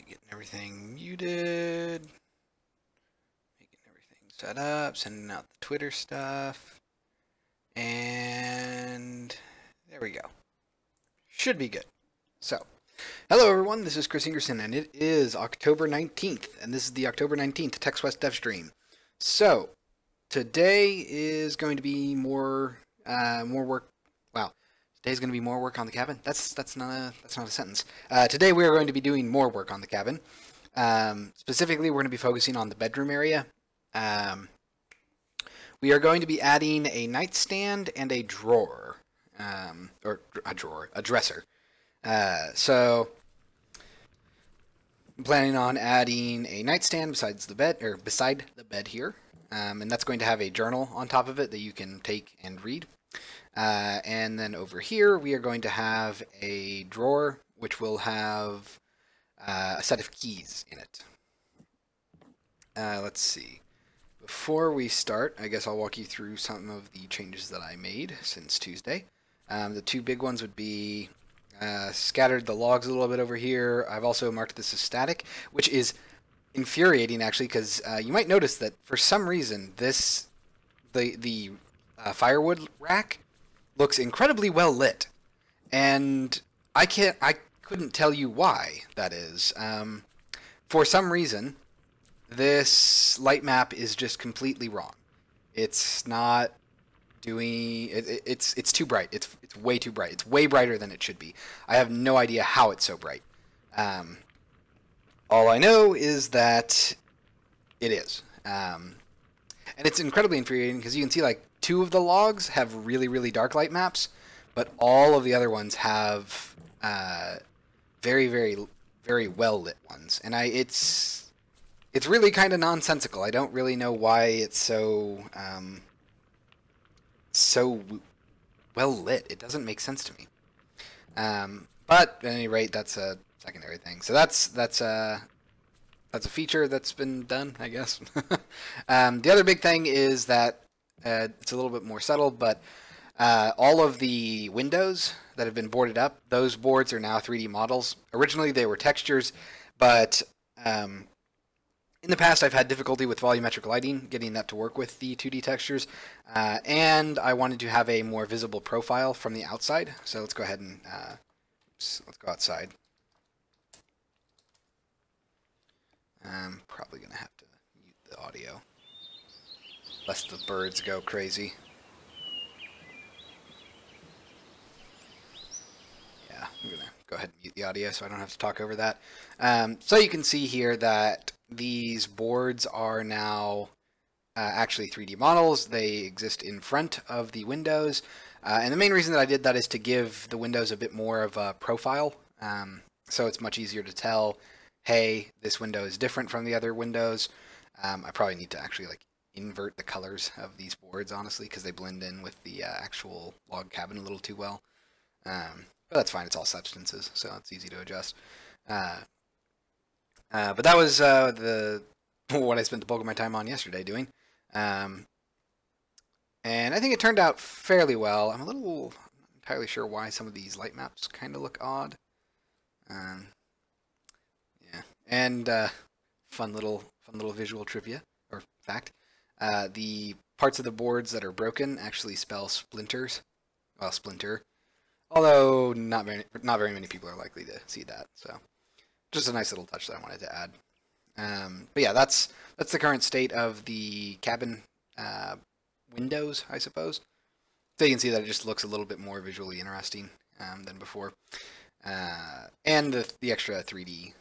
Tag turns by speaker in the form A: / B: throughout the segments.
A: Getting everything muted. Making everything set up. Sending out the Twitter stuff. And there we go. Should be good. So, hello everyone, this is Chris Ingerson, and it is October 19th, and this is the October 19th TextWest Dev Stream. So, today is going to be more work. Wow, today's going to be more work on the cabin. That's not a sentence. Today we are going to be doing more work on the cabin. Specifically, we're going to be focusing on the bedroom area. We are going to be adding a nightstand and a drawer, a dresser. So I'm planning on adding a nightstand beside the bed here, and that's going to have a journal on top of it that you can take and read. And then over here we are going to have a drawer which will have a set of keys in it. Let's see. Before we start, I guess I'll walk you through some of the changes that I made since Tuesday. The two big ones would be scattered the logs a little bit over here. I've also marked this as static, which is infuriating actually, because you might notice that for some reason the firewood rack looks incredibly well lit, and I couldn't tell you why that is. For some reason, this light map is just completely wrong. It's not doing it's too bright. It's way too bright. It's way brighter than it should be. I have no idea how it's so bright. All I know is that it is. And it's incredibly infuriating because you can see like two of the logs have really, really dark light maps, but all of the other ones have very, very, very well lit ones. And it's really kind of nonsensical. I don't really know why it's so well lit. It doesn't make sense to me. But at any rate, that's a secondary thing. So that's a feature that's been done, I guess. The other big thing is that it's a little bit more subtle, but all of the windows that have been boarded up, those boards are now 3D models. Originally, they were textures, but in the past, I've had difficulty with volumetric lighting, getting that to work with the 2D textures, and I wanted to have a more visible profile from the outside. So let's go ahead and let's go outside. I'm probably going to have to mute the audio, lest the birds go crazy. Yeah, I'm going to go ahead and mute the audio so I don't have to talk over that. So you can see here that these boards are now actually 3D models. They exist in front of the windows. And the main reason that I did that is to give the windows a bit more of a profile. So it's much easier to tell, hey, this window is different from the other windows. I probably need to actually like invert the colors of these boards, honestly, because they blend in with the actual log cabin a little too well. But that's fine. It's all substances, so it's easy to adjust. But that was what I spent the bulk of my time on yesterday doing. And I think it turned out fairly well. I'm not entirely sure why some of these light maps kind of look odd. Yeah, and fun little visual trivia or fact. The parts of the boards that are broken actually spell splinters. Well, splinter. Although not very many people are likely to see that. So just a nice little touch that I wanted to add. But yeah, that's the current state of the cabin windows, I suppose. So you can see that it just looks a little bit more visually interesting than before. And the extra 3D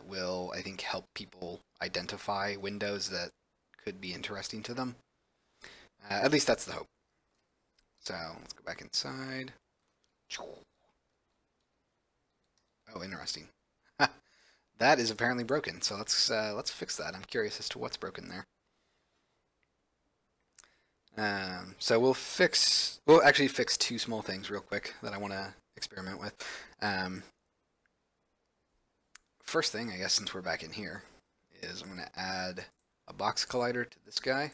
A: will, I think, help people identify windows that could be interesting to them. At least that's the hope. So let's go back inside. Oh, interesting. That is apparently broken, so let's fix that. I'm curious as to what's broken there. So we'll actually fix two small things real quick that I want to experiment with. First thing, I guess, since we're back in here, is I'm going to add a box collider to this guy.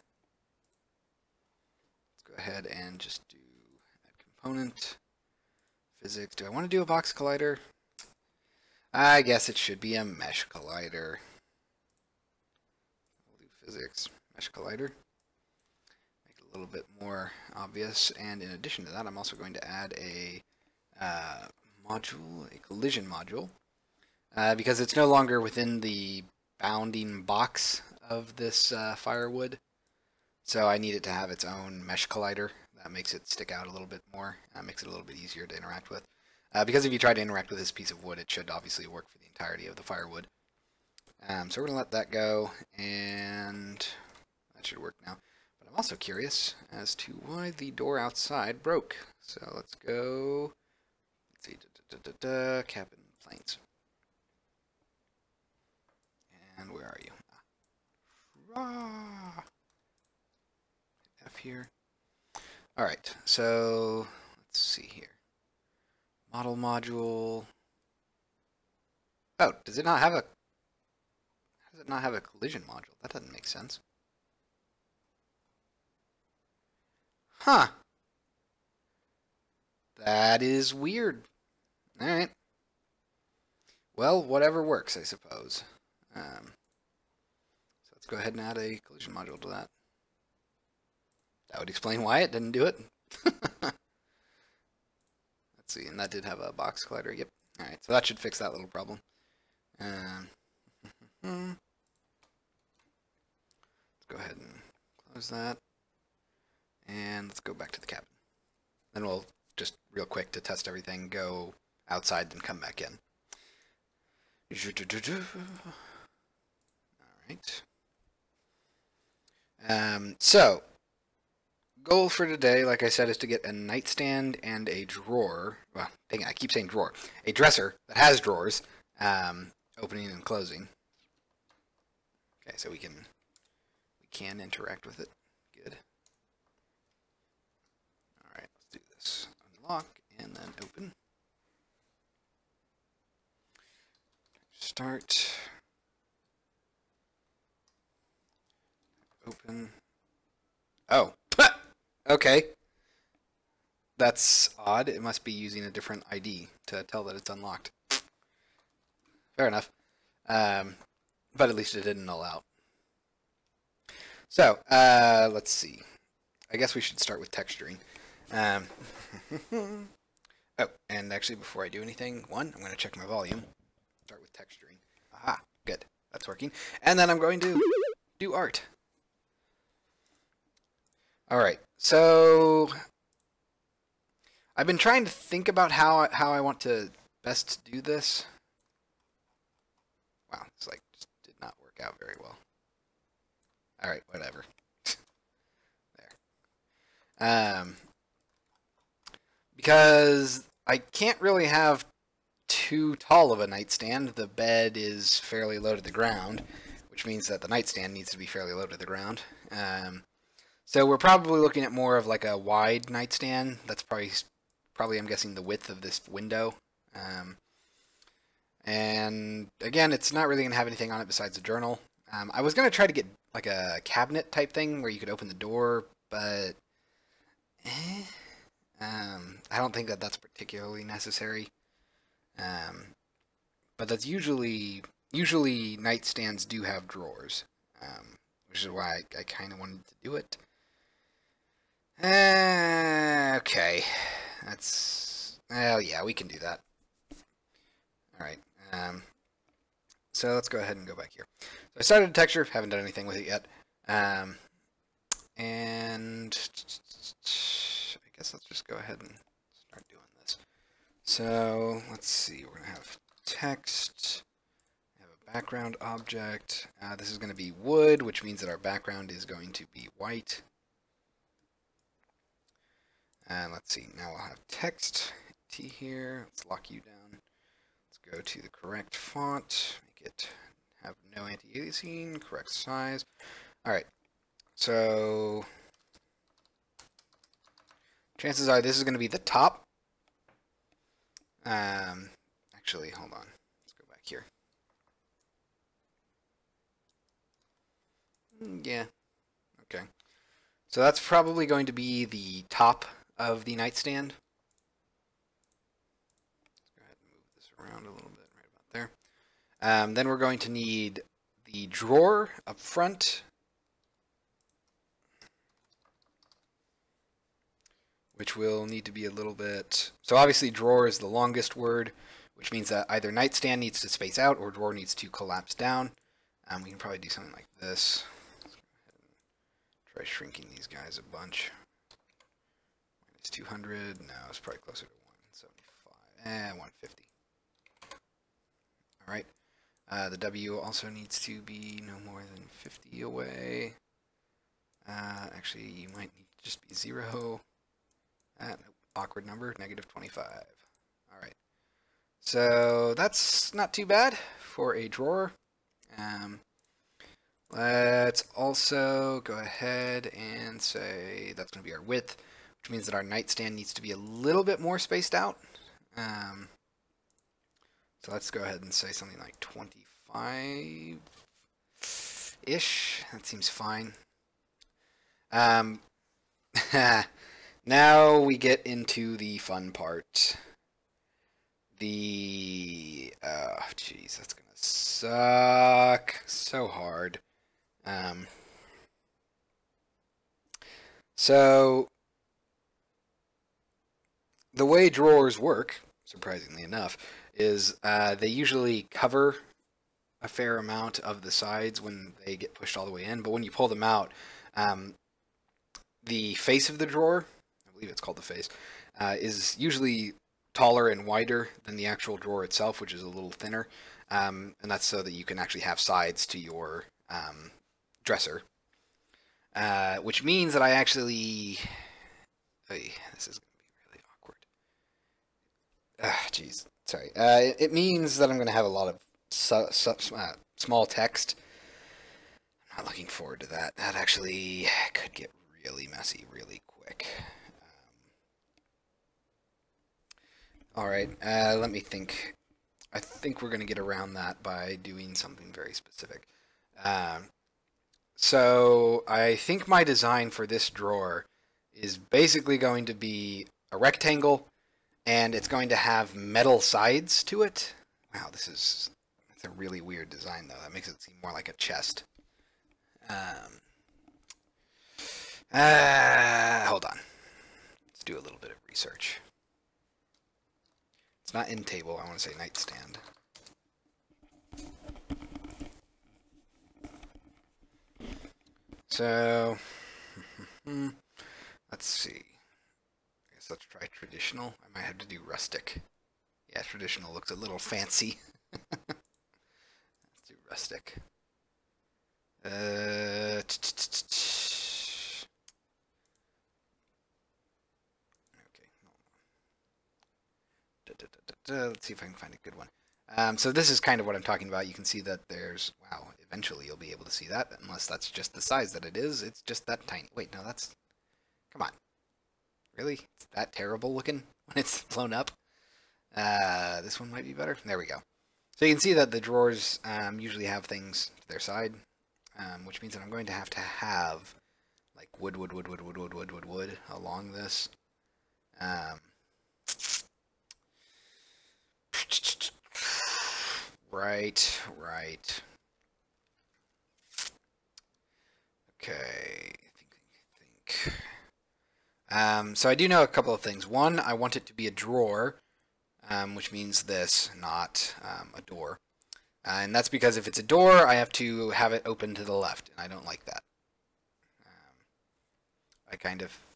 A: Let's go ahead and just do add component, physics. Do I want to do a box collider? I guess it should be a mesh collider. We'll do physics, mesh collider. Make it a little bit more obvious. And in addition to that, I'm also going to add a module, a collision module, because it's no longer within the bounding box of this firewood. So I need it to have its own mesh collider. That makes it stick out a little bit more. Makes it a little bit easier to interact with. Because if you try to interact with this piece of wood, it should obviously work for the entirety of the firewood. So we're going to let that go, and that should work now. But I'm also curious as to why the door outside broke. So let's go, let's see, cabin planes. And where are you? Ah. F here. Alright, so let's see here. Model module. Oh, does it not have a... How does it not have a collision module? That doesn't make sense. Huh. That is weird. Alright. Well, whatever works, I suppose. So let's go ahead and add a collision module to that. That would explain why it didn't do it. Let's see, and that did have a box collider. Yep. Alright, so that should fix that little problem. Let's go ahead and close that. And let's go back to the cabin. Then we'll just real quick to test everything, go outside, then come back in. Alright. So, goal for today, like I said, is to get a nightstand and a drawer. Well, dang it, I keep saying drawer. A dresser that has drawers, opening and closing. Okay, so we can interact with it. Good. All right, let's do this. Unlock and then open. Start. Open. Oh. Okay. That's odd. It must be using a different ID to tell that it's unlocked. Fair enough. But at least it didn't null out. So, let's see. I guess we should start with texturing. Oh, and actually before I do anything, I'm going to check my volume. Start with texturing. Aha, good. That's working. And then I'm going to do art. Alright, so I've been trying to think about how I want to best do this. Wow, it's like just did not work out very well. Alright, whatever. There. Because I can't really have too tall of a nightstand. The bed is fairly low to the ground, which means that the nightstand needs to be fairly low to the ground. So we're probably looking at more of like a wide nightstand. That's probably I'm guessing the width of this window. And again, it's not really going to have anything on it besides a journal. I was going to try to get like a cabinet type thing where you could open the door, but I don't think that that's particularly necessary. But that's usually nightstands do have drawers, which is why I kind of wanted to do it. Okay, well, yeah, we can do that. All right. So let's go ahead and go back here. So I started a texture, haven't done anything with it yet. And I guess let's just go ahead and start doing this. So let's see, we're gonna have text, we have a background object. This is gonna be wood, which means that our background is going to be white. And let's see, now we'll have text, T here, let's lock you down. Let's go to the correct font, make it have no anti-aliasing, correct size. Alright, so chances are this is going to be the top. Actually, hold on, let's go back here. Yeah, okay. So that's probably going to be the top of the nightstand. Let's go ahead and move this around a little bit, right about there. Then we're going to need the drawer up front, which will need to be a little bit... So obviously drawer is the longest word, which means that either nightstand needs to space out or drawer needs to collapse down. We can probably do something like this. Try shrinking these guys a bunch. Minus 200. No, it's probably closer to 175. 150. All right. The W also needs to be no more than 50 away. Actually, you might need to just be 0. Awkward number, negative 25. All right. So that's not too bad for a drawer. Let's also go ahead and say that's going to be our width, which means that our nightstand needs to be a little bit more spaced out. So let's go ahead and say something like 25-ish. That seems fine. Now we get into the fun part. Geez, that's gonna suck so hard. So the way drawers work, surprisingly enough, is they usually cover a fair amount of the sides when they get pushed all the way in, but when you pull them out, the face of the drawer, I believe it's called the face, is usually taller and wider than the actual drawer itself, which is a little thinner, and that's so that you can actually have sides to your dresser, which means that I actually... this is going to be really awkward. Jeez, sorry. It means that I'm going to have a lot of small text. I'm not looking forward to that. That actually could get really messy really quick. All right, let me think. I think we're going to get around that by doing something very specific. So I think my design for this drawer is basically going to be a rectangle, and it's going to have metal sides to it. Wow, that's a really weird design, though. That makes it seem more like a chest. Hold on. Let's do a little bit of research. It's not end table. I want to say nightstand. So, let's see. I guess let's try traditional. I might have to do rustic. Yeah, traditional looks a little fancy. Let's do rustic. Okay. Let's see if I can find a good one. So this is kind of what I'm talking about. You can see that there's, wow, eventually you'll be able to see that, unless that's just the size that it is. It's just that tiny. Wait, no, that's, come on. Really? It's that terrible looking when it's flown up? This one might be better. There we go. So you can see that the drawers usually have things to their side, which means that I'm going to have like wood along this. Right. Okay, think. So I do know a couple of things. One, I want it to be a drawer, which means this, not a door. And that's because if it's a door, I have to have it open to the left, and I don't like that.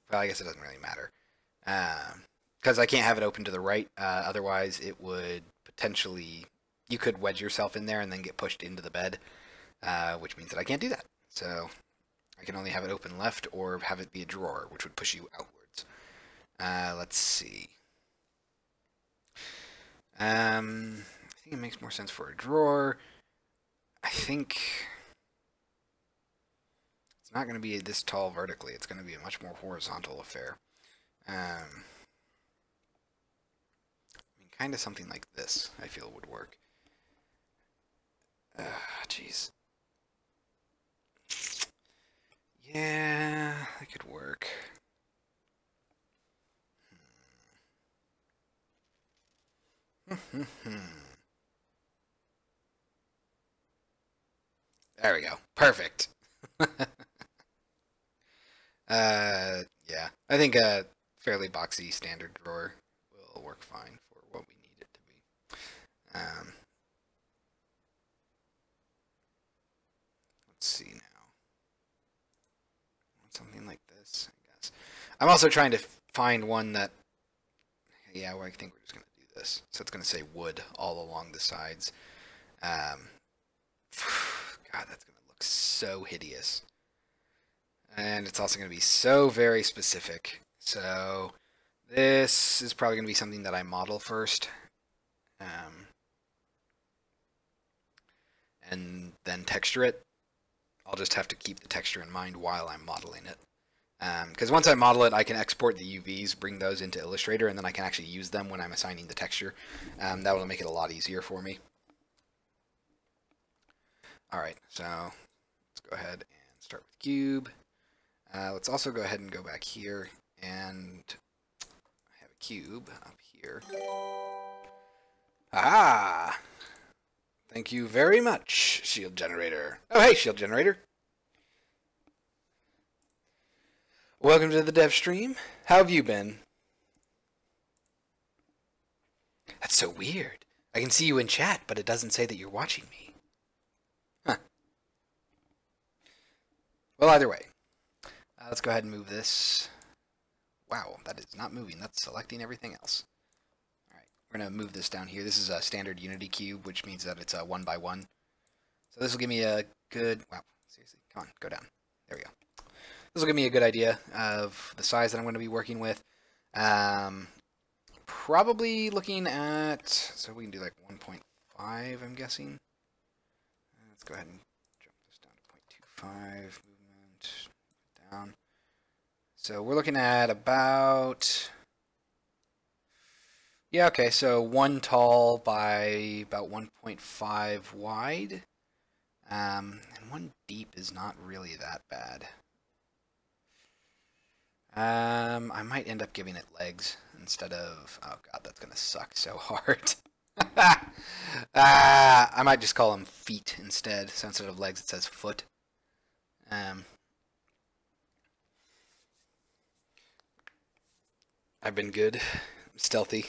A: Well, I guess it doesn't really matter. Because I can't have it open to the right, otherwise it would potentially, you could wedge yourself in there and then get pushed into the bed, which means that I can't do that. So I can only have it open left or have it be a drawer, which would push you outwards. Let's see. I think it makes more sense for a drawer. I think it's not going to be this tall vertically. It's going to be a much more horizontal affair. I mean, kind of something like this, I feel would work. Jeez. Yeah, that could work. There we go. Perfect. Yeah. I think a fairly boxy standard drawer will work fine for what we need it to be. Let's see now. Something like this, I guess. I'm also trying to find one that, yeah, well, I think we're just going to do this. So it's going to say wood all along the sides. God, that's going to look so hideous. And it's also going to be so very specific. So this is probably going to be something that I model first. And then texture it. I'll just have to keep the texture in mind while I'm modeling it. Because once I model it, I can export the UVs, bring those into Illustrator, and then I can actually use them when I'm assigning the texture. That will make it a lot easier for me. Alright, so let's go ahead and start with cube. Let's also go ahead and go back here, and I have a cube up here. Ah! Thank you very much, Shield Generator. Oh, hey, Shield Generator. Welcome to the dev stream. How have you been? That's so weird. I can see you in chat, but it doesn't say that you're watching me. Huh. Well, either way. Let's go ahead and move this. Wow, that is not moving. That's selecting everything else. We're going to move this down here. This is a standard Unity cube, which means that it's a 1 by 1. So this will give me a good... Wow, seriously, come on, go down. There we go. This will give me a good idea of the size that I'm going to be working with. Probably looking at... So we can do like 1.5, I'm guessing. Let's go ahead and jump this down to 0.25 movement. Down. So we're looking at about... Yeah, okay, so 1 tall by about 1.5 wide. And 1 deep is not really that bad. I might end up giving it legs instead of... Oh god, that's going to suck so hard. I might just call them feet instead. So instead of legs, it says foot. I've been good. Stealthy.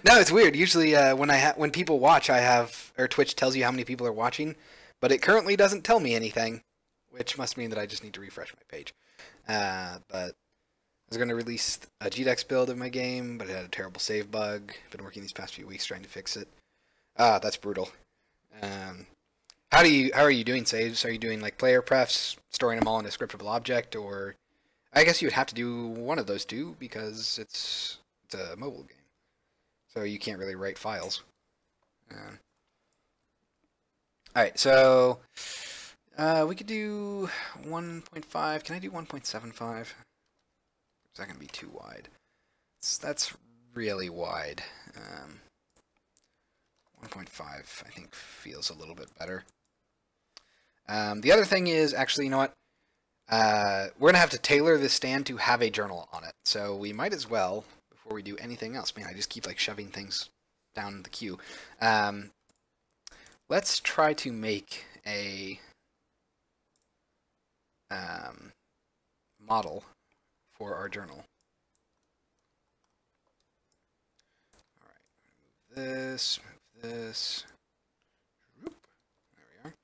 A: No, it's weird. Usually when people watch, or Twitch tells you how many people are watching, but it currently doesn't tell me anything, which must mean that I just need to refresh my page. But I was going to release a GDEX build of my game, but it had a terrible save bug. Been working these past few weeks trying to fix it. That's brutal. How are you doing saves? Are you doing like player prefs, storing them all in a scriptable object, or I guess you would have to do one of those two because it's a mobile game, so you can't really write files. Alright, so we could do 1.5. Can I do 1.75? Is that going to be too wide? That's really wide. 1.5 I think feels a little bit better. The other thing is, actually, you know what? We're going to have to tailor this stand to have a journal on it, so we might as well, before we do anything else. Man, I just keep like shoving things down the queue. Let's try to make a model for our journal. All right, move this. There we are.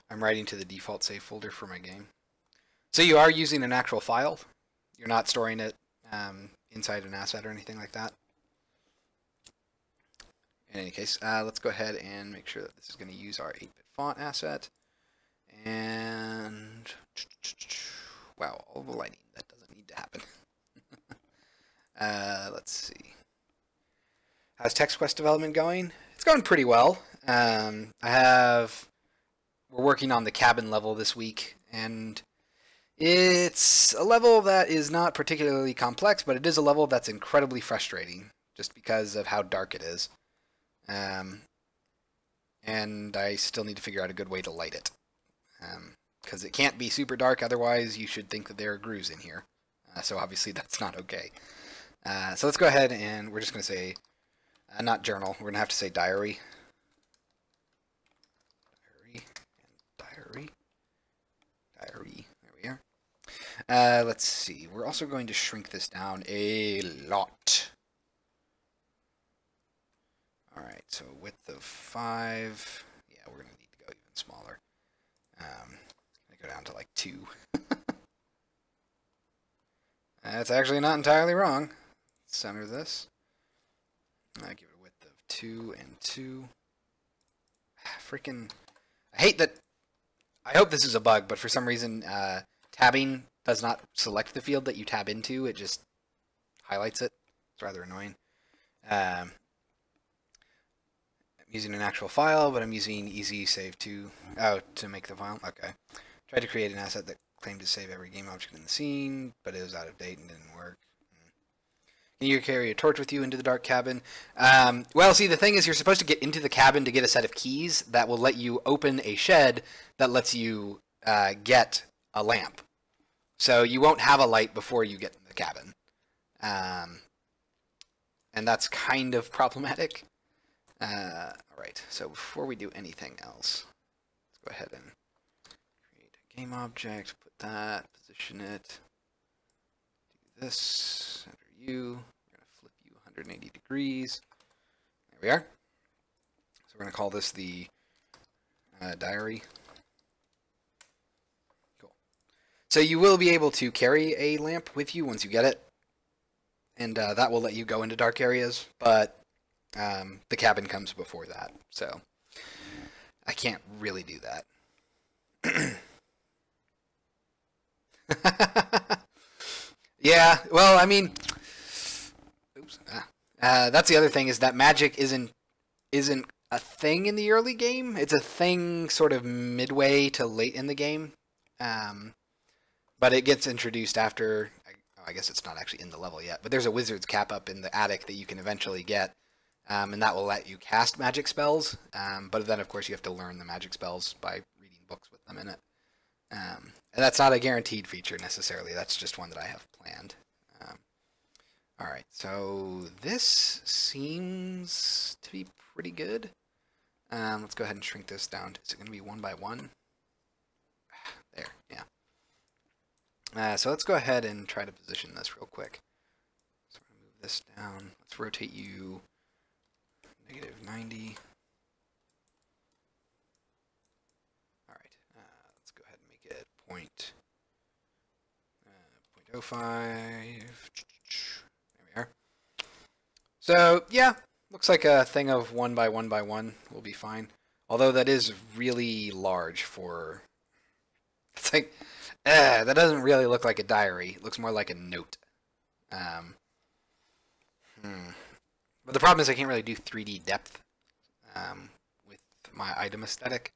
A: I'm writing to the default save folder for my game. So you are using an actual file? You're not storing it inside an asset or anything like that? In any case, let's go ahead and make sure that this is going to use our 8-bit font asset. And wow, all the lighting, that doesn't need to happen. Let's see. How's TextQuest development going? It's going pretty well. We're working on the cabin level this week, and it's a level that is not particularly complex, but it is a level that's incredibly frustrating just because of how dark it is. And I still need to figure out a good way to light it. Because it can't be super dark, otherwise you should think that there are grooves in here. So obviously that's not okay. So let's go ahead and we're just going to say, not journal, we're going to have to say diary. diary. There we are. Let's see. We're also going to shrink this down a lot. All right, so width of 5. Yeah, we're going to need to go even smaller. I go down to like 2. That's actually not entirely wrong. Center this. I give it a width of 2 and 2. Freaking, I hate that. I hope this is a bug, but for some reason, tabbing does not select the field that you tab into. It just highlights it. It's rather annoying. I'm using an actual file, but I'm using easy save to make the file. Okay. Tried to create an asset that claimed to save every game object in the scene, but it was out of date and didn't work. Can you carry a torch with you into the dark cabin? Well, see, the thing is you're supposed to get into the cabin to get a set of keys that will let you open a shed that lets you get a lamp. So you won't have a light before you get in the cabin. And that's kind of problematic. All right, so before we do anything else, let's go ahead and create a game object, put that, position it, do this, center you. We're going to flip you 180 degrees. There we are. So we're going to call this the diary. Cool. So you will be able to carry a lamp with you once you get it, and that will let you go into dark areas, but the cabin comes before that, so I can't really do that. Yeah, well, I mean, oops. That's the other thing, is that magic isn't a thing in the early game. It's a thing sort of midway to late in the game, but it gets introduced after. I guess it's not actually in the level yet, but there's a wizard's cap up in the attic that you can eventually get, and that will let you cast magic spells. But then, of course, you have to learn the magic spells by reading books with them in it. And that's not a guaranteed feature necessarily. That's just one that I have planned. All right, so this seems to be pretty good. Let's go ahead and shrink this down. Is it going to be 1 by 1? There, yeah. So let's go ahead and try to position this real quick. So we're going to move this down. Let's rotate you -90. Point 0.05. There we are. So yeah, looks like a thing of 1 by 1 by 1 will be fine. Although that is really large for. It's like that doesn't really look like a diary. It looks more like a note. But the problem is I can't really do 3D depth with my item aesthetic.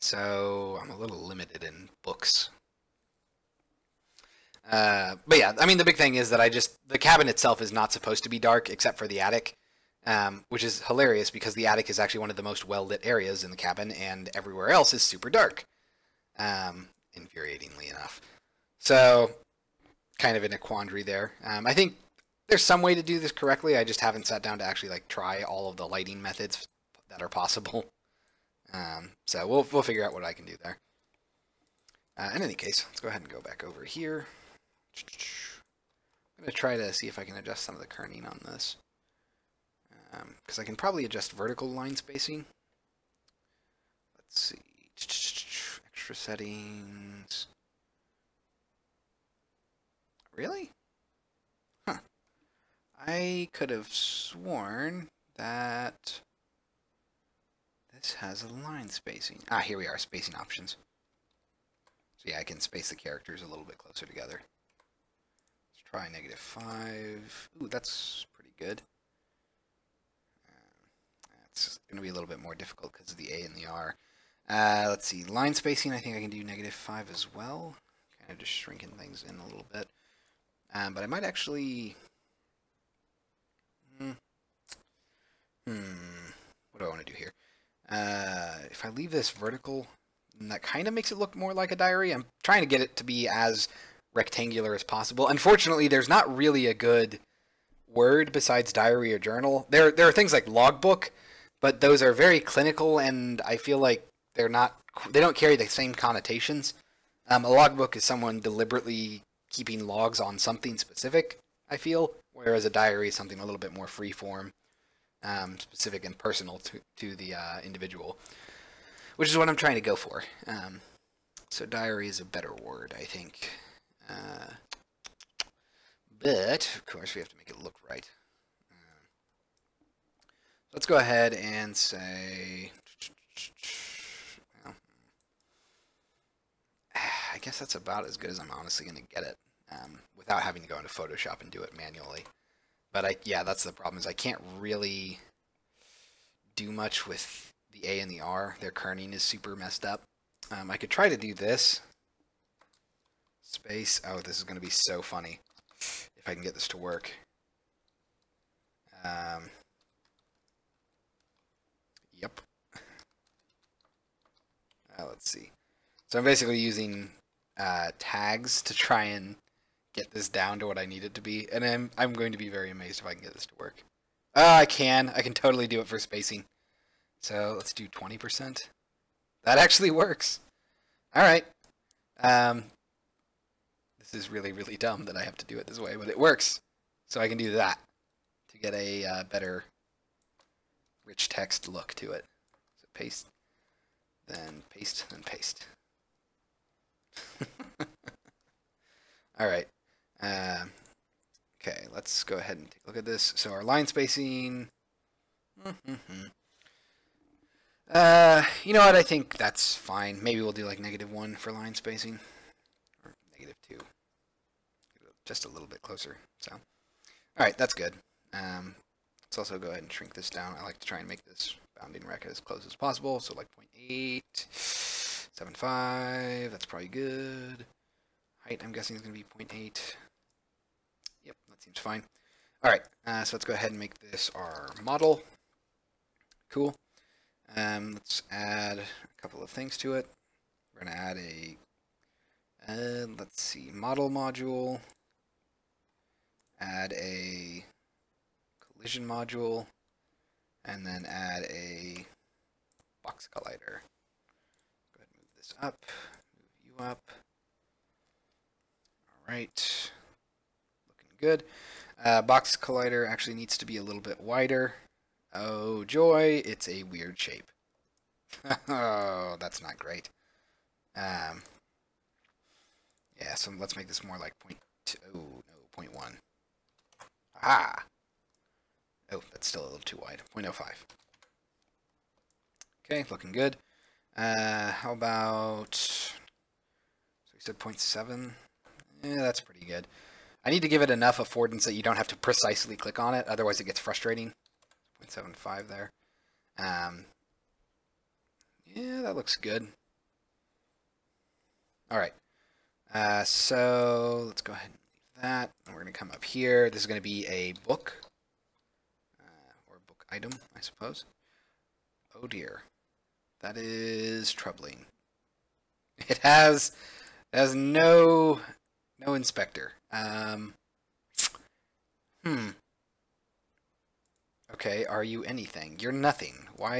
A: So I'm a little limited in books. But yeah, I mean, the big thing is that the cabin itself is not supposed to be dark except for the attic, which is hilarious because the attic is actually one of the most well-lit areas in the cabin, and everywhere else is super dark, infuriatingly enough. So kind of in a quandary there. I think there's some way to do this correctly. I just haven't sat down to actually like try all of the lighting methods that are possible. So we'll figure out what I can do there. In any case, let's go ahead and go back over here. I'm going to try to see if I can adjust some of the kerning on this. Because I can probably adjust vertical line spacing. Let's see. Extra settings. Really? Huh. I could have sworn that this has a line spacing. Ah, here we are, spacing options. So yeah, I can space the characters a little bit closer together. Let's try -5. Ooh, that's pretty good. It's going to be a little bit more difficult because of the A and the R. Let's see, line spacing, I think I can do -5 as well. Kind of just shrinking things in a little bit. But I might actually... What do I want to do here? If I leave this vertical, that kind of makes it look more like a diary. I'm trying to get it to be as rectangular as possible. Unfortunately, there's not really a good word besides diary or journal. There are things like logbook, but those are very clinical, and I feel like they don't carry the same connotations. A logbook is someone deliberately keeping logs on something specific, I feel, whereas a diary is something a little bit more free form, specific and personal to the individual, which is what I'm trying to go for. So diary is a better word, I think. But, of course, we have to make it look right. Let's go ahead and say... Well, I guess that's about as good as I'm honestly going to get it, without having to go into Photoshop and do it manually. But yeah, that's the problem, is I can't really do much with the A and the R. Their kerning is super messed up. I could try to do this. Space. Oh, this is going to be so funny if I can get this to work. Yep. Let's see. So I'm basically using tags to try and get this down to what I need it to be, and I'm going to be very amazed if I can get this to work. I can totally do it for spacing. So let's do 20%. That actually works. All right. This is really, really dumb that I have to do it this way, but it works. So I can do that to get a better rich text look to it. So paste, then paste, then paste. All right. Okay, let's go ahead and take a look at this. So our line spacing. You know what? I think that's fine. Maybe we'll do like -1 for line spacing, or -2, just a little bit closer. So, all right, that's good. Let's also go ahead and shrink this down. I like to try and make this bounding rec as close as possible. So like 0.8, 0.75. That's probably good. Height, I'm guessing, is going to be 0.8. Yep, that seems fine. All right, so let's go ahead and make this our model. Cool. Let's add a couple of things to it. We're going to add a, let's see, model module. Add a collision module. And then add a box collider. Go ahead and move this up. Move you up. Alright, looking good. Box collider actually needs to be a little bit wider. Oh joy, it's a weird shape. Oh, that's not great. Yeah, so let's make this more like 0.2, oh no, 0.1. Ah! Oh, that's still a little too wide. 0.05. Okay, looking good. How about, so we said 0.7? Yeah, that's pretty good. I need to give it enough affordance that you don't have to precisely click on it, otherwise it gets frustrating. 0.75 there. Yeah, that looks good. Alright. So let's go ahead and leave that. And we're going to come up here. This is going to be a book. Or book item, I suppose. Oh dear. That is troubling. It has no inspector. Okay, are you anything? You're nothing. Why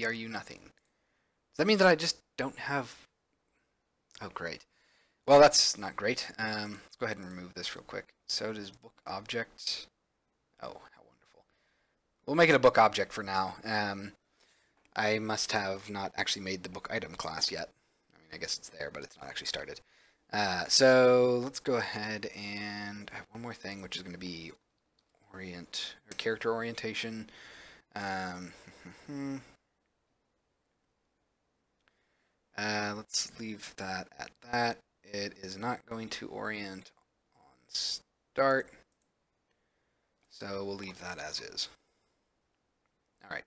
A: are you nothing? Does that mean that I just don't have... Oh, great. Well, that's not great. Let's go ahead and remove this real quick. So does book object... Oh, how wonderful. We'll make it a book object for now. I must have not actually made the book item class yet. I mean, I guess it's there, but it's not actually started. So let's go ahead and I have one more thing, which is going to be character orientation. Let's leave that at that. It is not going to orient on start, so we'll leave that as is. All right.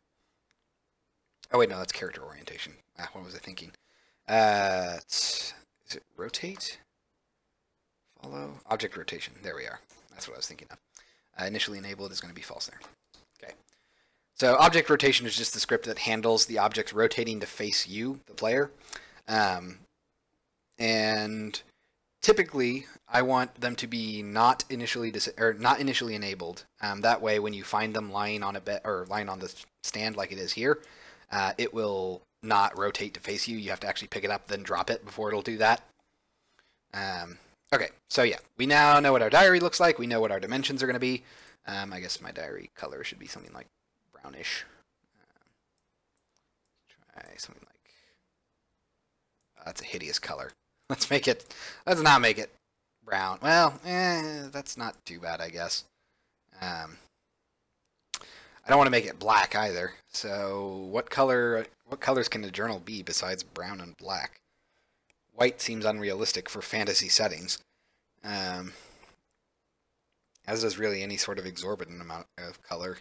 A: Oh wait, no, that's character orientation. What was I thinking? Is it rotate? Follow? Object rotation. There we are. That's what I was thinking of. Initially enabled is going to be false there. Okay. So object rotation is just the script that handles the objects rotating to face you, the player. And typically, I want them to be not initially enabled. That way, when you find them lying on a bed or lying on the stand like it is here, it will not rotate to face you. You have to actually pick it up, then drop it before it'll do that. Okay, so yeah, we now know what our diary looks like. We know what our dimensions are going to be. I guess my diary color should be something like brownish. Try something like... that's a hideous color. Let's not make it brown. Well, that's not too bad, I guess. I don't want to make it black either. So what colors can a journal be besides brown and black? White seems unrealistic for fantasy settings. As does really any sort of exorbitant amount of color.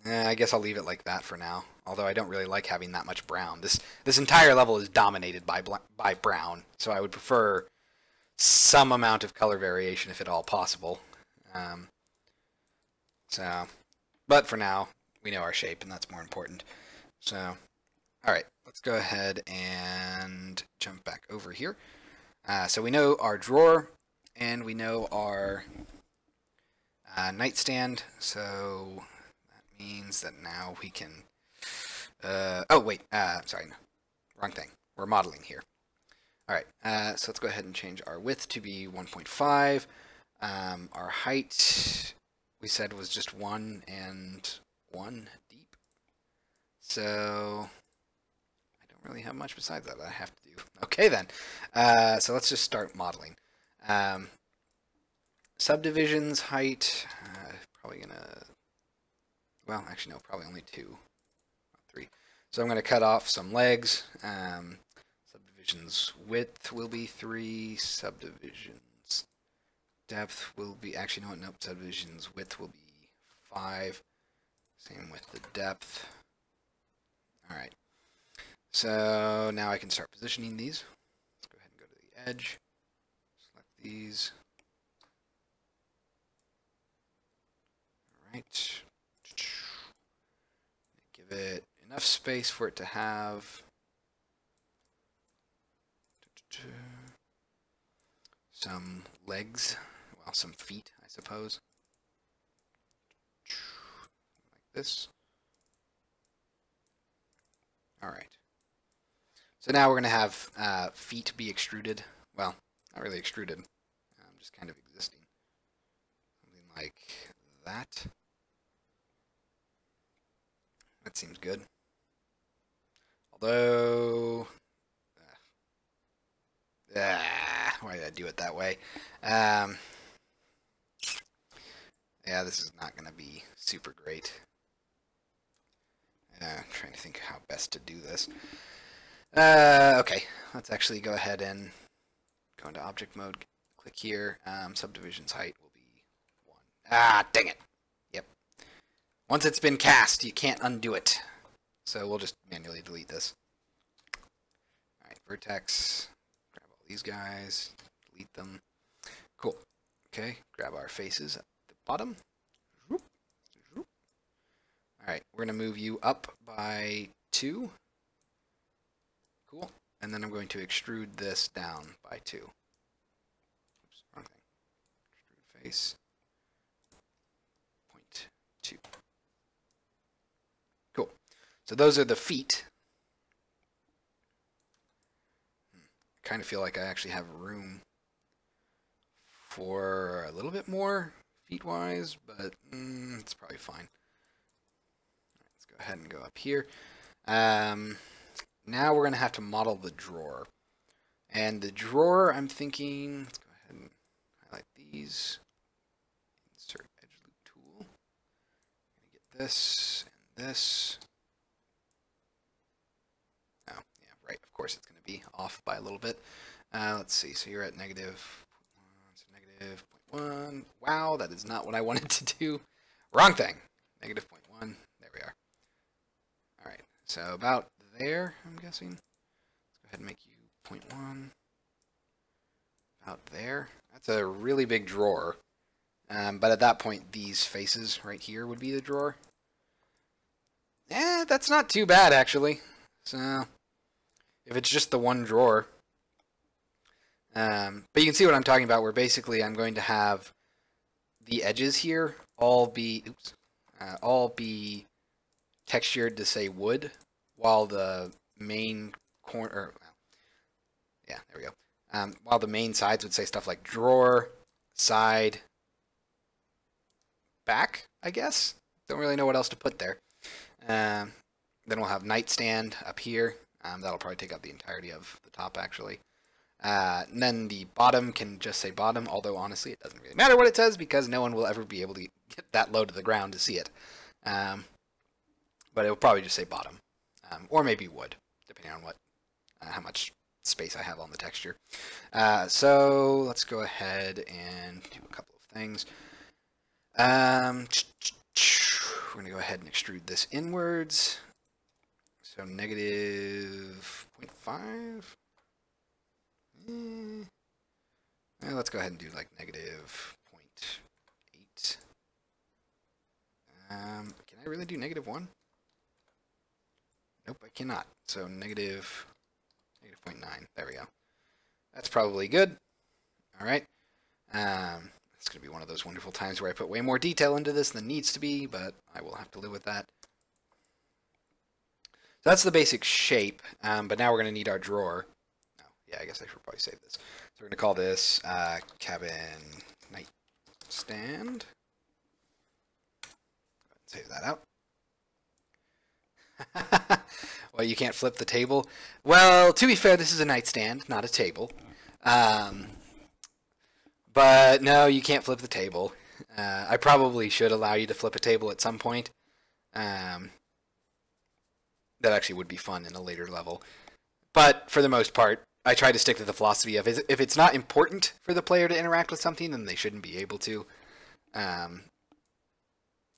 A: I guess I'll leave it like that for now. Although I don't really like having that much brown. This entire level is dominated by brown, so I would prefer some amount of color variation if at all possible. But for now, we know our shape, and that's more important. So, all right, let's go ahead and jump back over here. So we know our drawer, and we know our nightstand. So that means that now we can... oh, wait, sorry, no, wrong thing. We're modeling here. All right, so let's go ahead and change our width to be 1.5. Our height, we said, was just 1 and 1 deep. So I don't really have much besides that I have to do. Okay, then. So let's just start modeling. Subdivisions, height, probably going to... well, actually, no, probably only 2, not 3. So I'm going to cut off some legs. Subdivisions width will be 3. Subdivisions depth will be... actually, no, nope. Subdivisions width will be 5. Same with the depth. All right. So now I can start positioning these. Let's go ahead and go to the edge. Select these. All right. Give it enough space for it to have some legs, well, some feet, I suppose, like this. All right. So now we're going to have feet be extruded. Well, not really extruded, just kind of existing. Something like that. That seems good. Although, why did I do it that way? Yeah, this is not going to be super great. I'm trying to think how best to do this. Okay, let's actually go ahead and go into object mode. Click here. Subdivisions height will be 1. Ah, dang it. Yep. Once it's been cast, you can't undo it. So we'll just manually delete this. Alright, vertex. Grab all these guys. Delete them. Cool. Okay, grab our faces at the bottom. Alright, we're going to move you up by 2. Cool. And then I'm going to extrude this down by 2. Oops, wrong thing. Extrude face. 0.2. Cool. So those are the feet. I kind of feel like I actually have room for a little bit more feet-wise, but it's probably fine. Let's go ahead and go up here. Now we're going to have to model the drawer. And the drawer, I'm thinking, let's go ahead and highlight these. Insert edge loop tool. I'm going to get this and this. Oh, yeah, right. Of course it's going to be off by a little bit. Let's see. So you're at negative 0.1. Wow, that is not what I wanted to do. Wrong thing. Negative 0.1. There we are. All right. So about there, I'm guessing. Let's go ahead and make you 0.1. About there. That's a really big drawer. But at that point, these faces right here would be the drawer. That's not too bad, actually. So, if it's just the one drawer. But you can see what I'm talking about, where basically I'm going to have the edges here all be textured to say wood, while the main corner, yeah, there we go. while the main sides would say stuff like drawer, side, back, I guess. Don't really know what else to put there. Then we'll have nightstand up here. That'll probably take up the entirety of the top, actually. And then the bottom can just say bottom, although honestly it doesn't really matter what it says because no one will ever be able to get that low to the ground to see it. But it will probably just say bottom, or maybe wood, depending on what, how much space I have on the texture. So let's go ahead and do a couple of things. We're going to go ahead and extrude this inwards. So negative 0.5. Let's go ahead and do like negative 0.8. Can I really do negative 1? Nope, I cannot. So negative 0.9. There we go. That's probably good. All right. It's going to be one of those wonderful times where I put way more detail into this than needs to be, but I will have to live with that. So that's the basic shape, but now we're going to need our drawer. Oh, yeah, I guess I should probably save this. So we're going to call this cabin nightstand. Save that out. Well, you can't flip the table. Well, to be fair, this is a nightstand, not a table. But no, you can't flip the table. I probably should allow you to flip a table at some point. That actually would be fun in a later level. But for the most part, I try to stick to the philosophy of if it's not important for the player to interact with something, then they shouldn't be able to.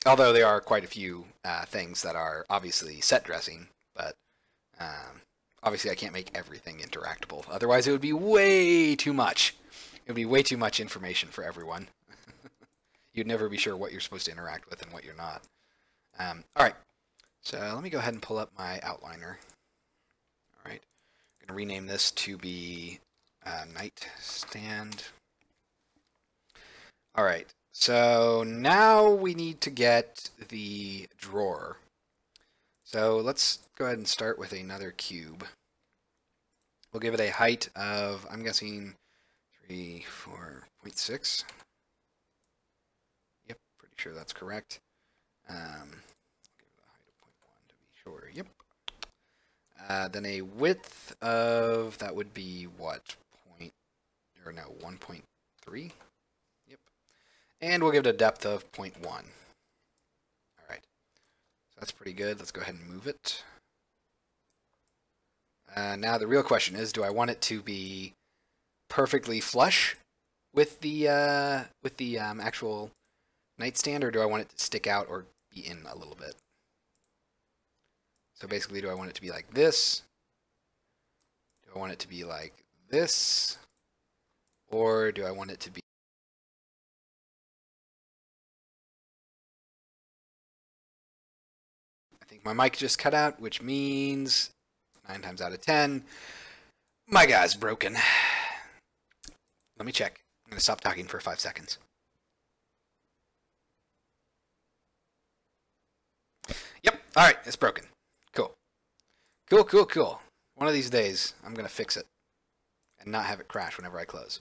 A: Although there are quite a few things that are obviously set dressing, but obviously I can't make everything interactable. Otherwise it would be way too much. It would be way too much information for everyone. You'd never be sure what you're supposed to interact with and what you're not. All right, so let me go ahead and pull up my outliner. All right, I'm going to rename this to be nightstand. All right, so now we need to get the drawer. So let's go ahead and start with another cube. We'll give it a height of, I'm guessing, 4.6. Yep, pretty sure that's correct. Give it a height of 0.1 to be sure. Yep. Then a width of, that would be what? 1.3? Yep. And we'll give it a depth of 0.1. All right. So that's pretty good. Let's go ahead and move it. Now the real question is, do I want it to be perfectly flush with the actual nightstand, or do I want it to stick out or be in a little bit? So basically, do I want it to be like this? Do I want it to be like this? Or do I want it to be... I think my mic just cut out, which means 9 times out of 10, my guy's broken. Let me check. I'm going to stop talking for 5 seconds. Yep. All right. It's broken. Cool. Cool, cool, cool. One of these days, I'm going to fix it and not have it crash whenever I close.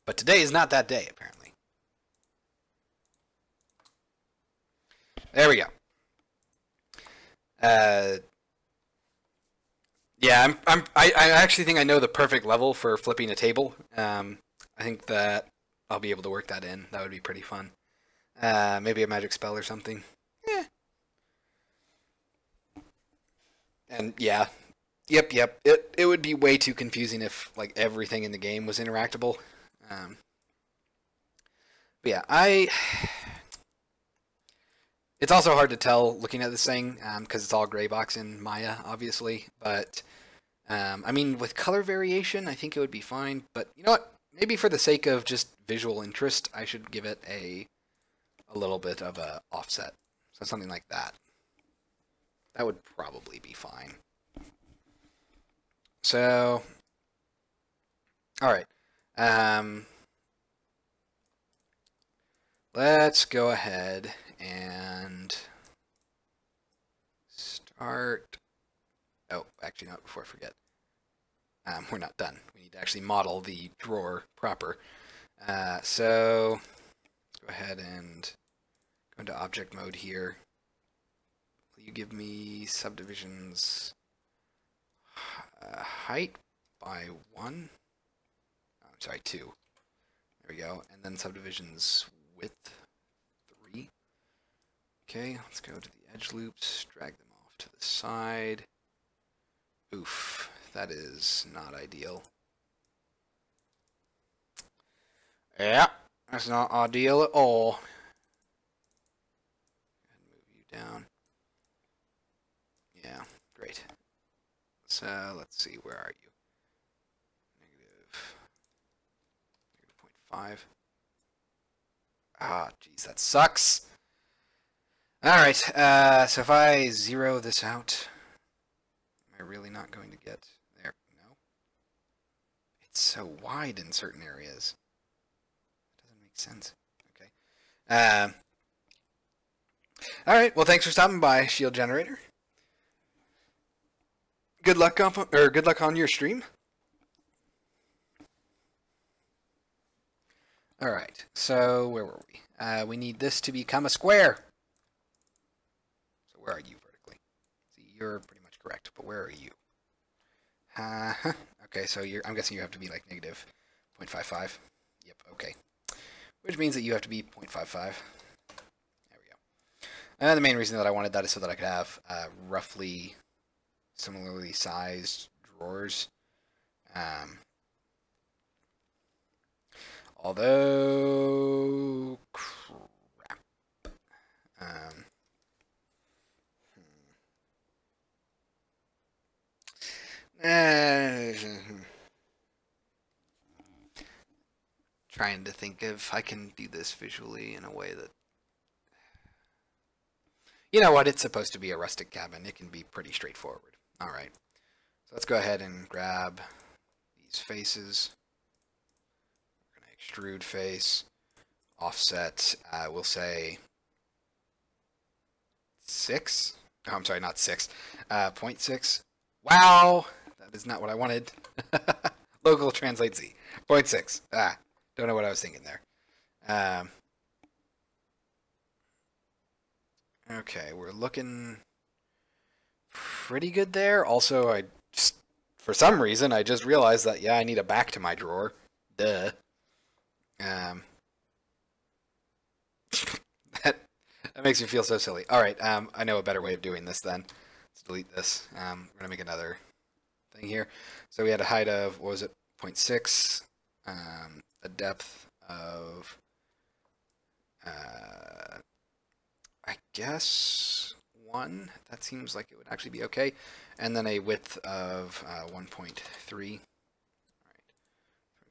A: But today is not that day, apparently. There we go. Yeah, I actually think I know the perfect level for flipping a table. I think that I'll be able to work that in. That would be pretty fun. Maybe a magic spell or something. Yeah. And yeah. Yep. It would be way too confusing if like everything in the game was interactable. But yeah, it's also hard to tell looking at this thing because it's all gray box in Maya, obviously. But I mean, with color variation, I think it would be fine. But you know what? Maybe for the sake of just visual interest, I should give it a little bit of a offset. So something like that. That would probably be fine. So, all right. Let's go ahead and start. Oh, actually, not before I forget. we're not done. We need to actually model the drawer proper. So let's go ahead and go into object mode here. Will you give me subdivisions height by 1? Oh, I'm sorry, 2. There we go. And then subdivisions width 3. Okay, let's go to the edge loops, drag them off to the side. Oof, that is not ideal. Yeah, that's not ideal at all. Move you down. Yeah, great. So let's see, where are you? Negative 0.5. Ah, geez, that sucks. Alright, so if I zero this out, am I really not going to get there? No. It's so wide in certain areas. That doesn't make sense. Okay. Alright, well thanks for stopping by, Shield Generator. Good luck on your stream. Alright, so where were we? We need this to become a square. So where are you vertically? See, you're pretty much correct, but where are you? Okay, so I'm guessing you have to be like negative 0.55. Yep, okay. Which means that you have to be 0.55. There we go. And the main reason that I wanted that is so that I could have roughly similarly sized drawers. Although, crap. Trying to think if I can do this visually in a way that... You know what? It's supposed to be a rustic cabin. It can be pretty straightforward. Alright. So let's go ahead and grab these faces. We're going to extrude face. Offset, we'll say 6. Oh, I'm sorry, not 6. 0.6. Wow! That is not what I wanted. Local translate Z. 0.6. Don't know what I was thinking there. Okay, we're looking pretty good there. Also, for some reason, I just realized that, yeah, I need a back to my drawer. Duh. That makes me feel so silly. Alright, I know a better way of doing this then. Let's delete this. We're going to make another thing here. So we had a height of, what was it, 0.6, a depth of, I guess 1. That seems like it would actually be okay. And then a width of 1.3. Alright,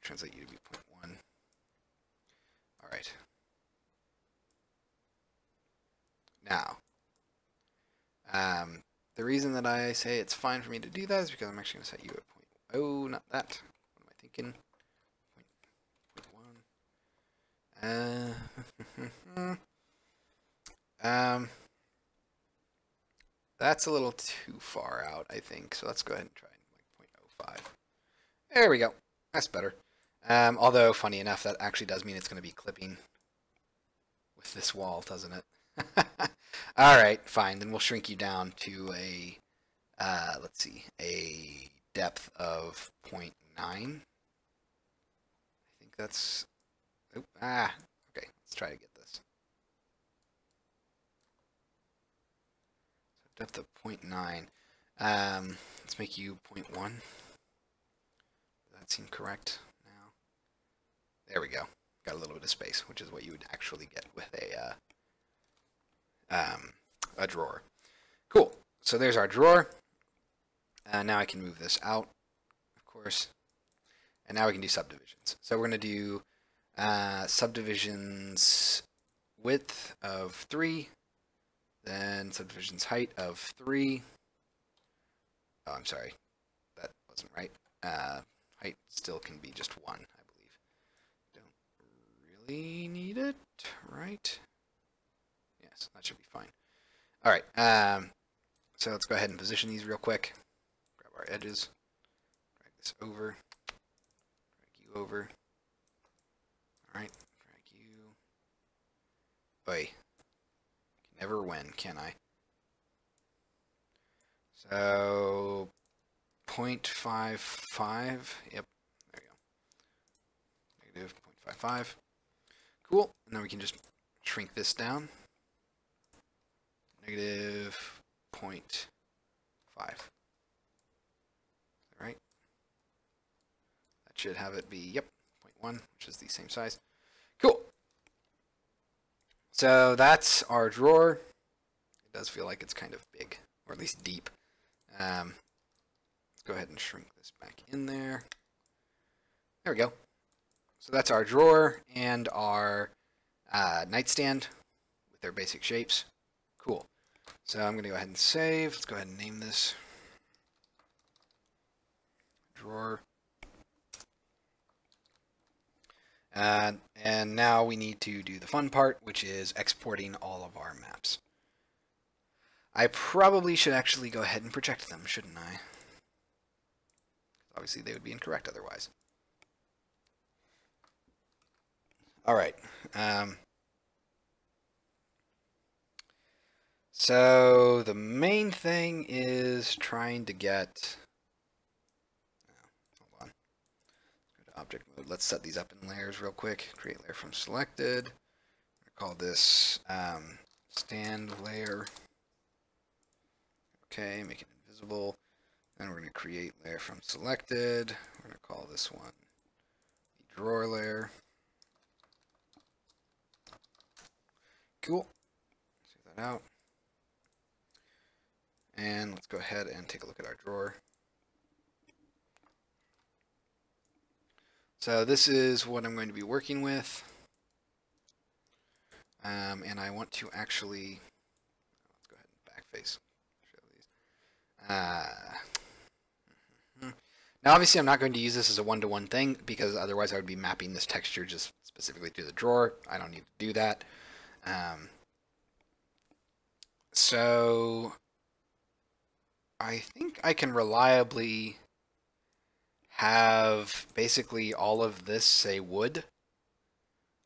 A: translate you to be 0.1. Alright. Now, the reason that I say it's fine for me to do that is because I'm actually going to set you at 0.0, not that. What am I thinking? 0.1. That's a little too far out, I think. So let's go ahead and try like 0.05. There we go. That's better. Although, funny enough, that actually does mean it's going to be clipping with this wall, doesn't it? Alright, fine. Then we'll shrink you down to a, let's see, a depth of 0.9. I think that's... Oh, okay, let's try to get this. So depth of 0.9. Let's make you 0.1. Does that seem correct now? There we go. Got a little bit of space, which is what you would actually get with a drawer. Cool. So there's our drawer. Now I can move this out, of course. And now we can do subdivisions. So we're going to do subdivisions width of 3, then subdivisions height of 3. Oh, I'm sorry. That wasn't right. Height still can be just 1, I believe. Don't really need it, right? Yes, that should be fine. All right. So let's go ahead and position these real quick. Grab our edges. Drag this over. Drag you over. Alright, drag you. Oi. Can never win, can I? So 0.55. Yep, there you go. Negative 0.55. Cool. And then we can just shrink this down. Negative 0.5. Right? That should have it be, yep, 0.1, which is the same size. Cool. So that's our drawer. It does feel like it's kind of big, or at least deep. Let's go ahead and shrink this back in there. There we go. So that's our drawer and our nightstand with their basic shapes. Cool. So I'm going to go ahead and save. Let's go ahead and name this drawer. And now we need to do the fun part, which is exporting all of our maps. I probably should actually go ahead and project them, shouldn't I? Obviously, they would be incorrect otherwise. All right. So the main thing is trying to get. Hold on. Go to object mode. Let's set these up in layers real quick. Create layer from selected. Call this stand layer. Okay, make it invisible. Then we're going to create layer from selected. We're going to call this one the drawer layer. Cool. Save that out. And let's go ahead and take a look at our drawer. So this is what I'm going to be working with. And I want to actually, let's go ahead and backface. Show these. Now obviously I'm not going to use this as a one-to-one thing because otherwise I would be mapping this texture just specifically to the drawer. I don't need to do that. So I think I can reliably have basically all of this say wood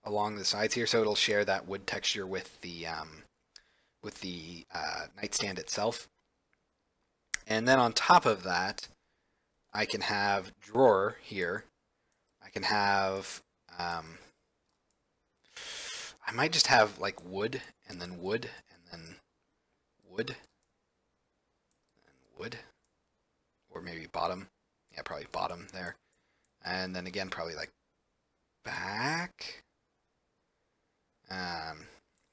A: along the sides here, so it'll share that wood texture with the nightstand itself. And then on top of that, I can have drawer here. I can have I might just have like wood and then wood and then wood and wood, or maybe bottom. Yeah, probably bottom there. And then again, probably like back.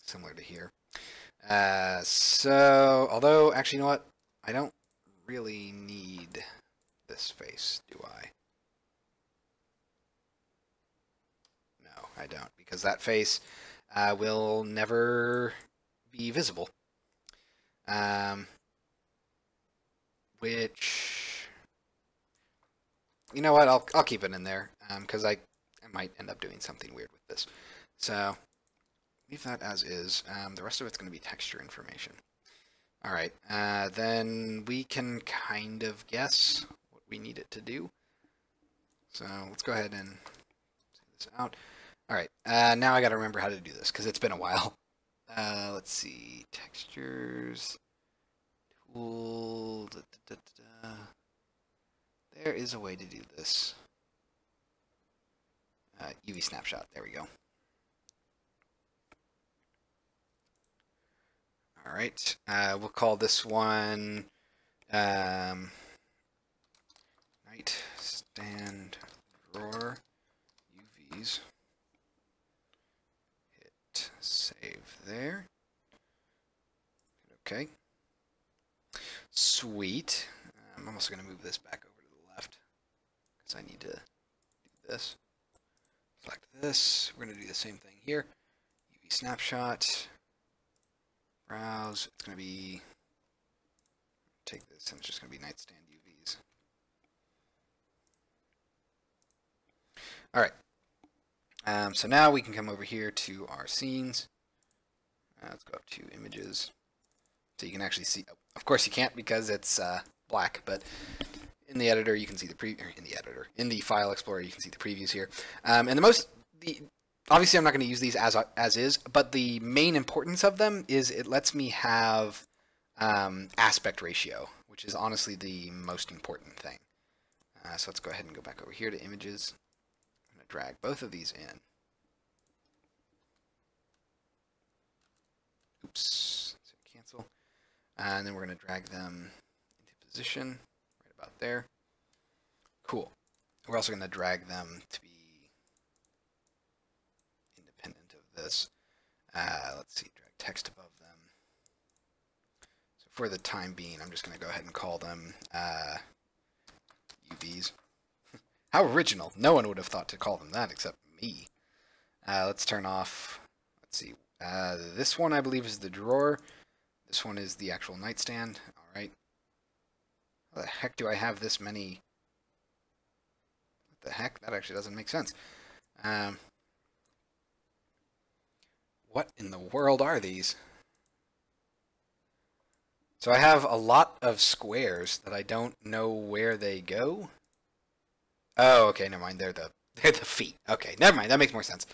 A: Similar to here. So, although, actually, you know what? I don't really need this face, do I? No, I don't, because that face will never be visible. Which, you know what? I'll keep it in there because I might end up doing something weird with this. So leave that as is. The rest of it's going to be texture information. All right, then we can kind of guess what we need it to do. So let's go ahead and see this out. All right, now I got to remember how to do this because it's been a while. Let's see, textures, tool. There is a way to do this. UV snapshot. There we go. All right, we'll call this one nightstand drawer UVs. Hit save there. Okay. Sweet. I'm also going to move this back over to the left because I need to do this. Select this. We're going to do the same thing here. UV snapshot. Browse. It's going to be, take this and it's just going to be nightstand UVs. All right. So now we can come over here to our scenes. Let's go up to images. So you can actually see, of course you can't because it's black, but in in the editor, you can see in the file explorer, you can see the previews here. And obviously I'm not going to use these as is, but the main importance of them is it lets me have aspect ratio, which is honestly the most important thing. So let's go ahead and go back over here to images. I'm going to drag both of these in. Oops, so cancel. And then we're going to drag them into position right about there. Cool. We're also going to drag them to be independent of this. Let's see, drag text above them. So for the time being, I'm just going to go ahead and call them UVs. How original. No one would have thought to call them that except me. Let's turn off, let's see, this one I believe is the drawer. This one is the actual nightstand. Alright. How the heck do I have this many? What the heck? That actually doesn't make sense. What in the world are these? So I have a lot of squares that I don't know where they go. Oh, okay, never mind. They're the feet. Okay, never mind. That makes more sense.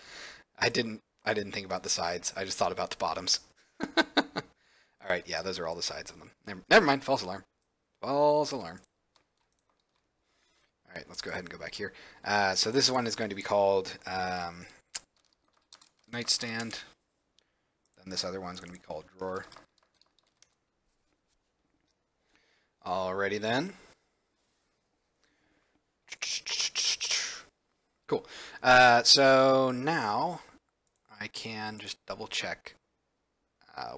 A: I didn't think about the sides. I just thought about the bottoms. All right, yeah, those are all the sides of them. Never mind. False alarm. False alarm. All right, let's go ahead and go back here. So this one is going to be called nightstand. Then this other one's going to be called drawer. Alrighty then. Cool. So now I can just double check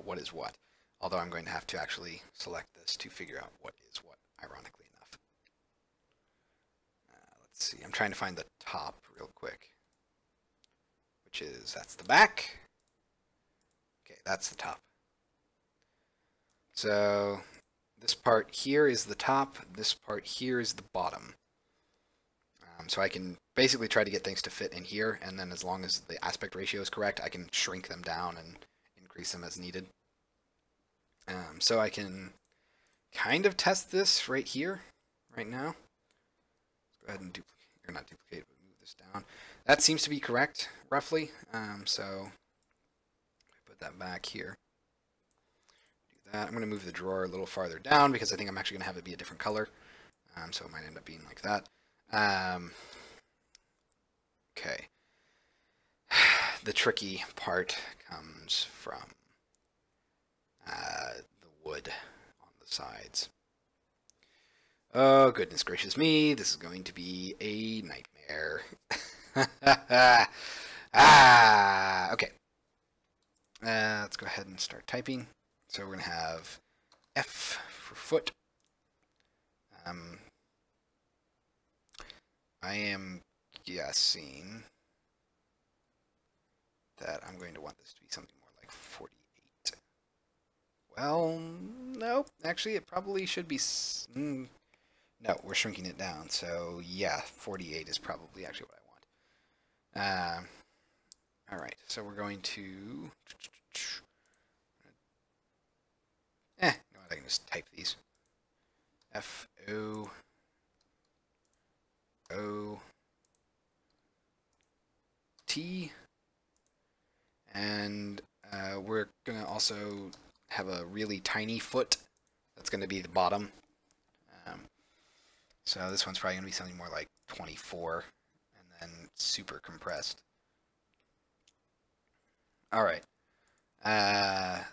A: what is what. Although I'm going to have to actually select this to figure out what is what, ironically enough. Let's see. I'm trying to find the top real quick. Which is, that's the back. Okay, that's the top. So this part here is the top. This part here is the bottom. So I can basically try to get things to fit in here, and then as long as the aspect ratio is correct, I can shrink them down and increase them as needed. So I can kind of test this right here, right now. Let's go ahead and duplicate, or not duplicate, but move this down. That seems to be correct, roughly. So put that back here. Do that. I'm going to move the drawer a little farther down because I think I'm actually going to have it be a different color. So it might end up being like that. Okay. The tricky part comes from the wood on the sides. Oh, goodness gracious me. This is going to be a nightmare. Okay. Let's go ahead and start typing. So we're going to have F for foot. I am guessing that I'm going to want this to be something more like 48. Well, no, actually it probably should be, no, we're shrinking it down, so yeah, 48 is probably actually what I want. Alright, so we're going to, no, I can just type these. F-O... O-T, and we're going to also have a really tiny foot. That's going to be the bottom. So this one's probably going to be something more like 24, and then super compressed. All right.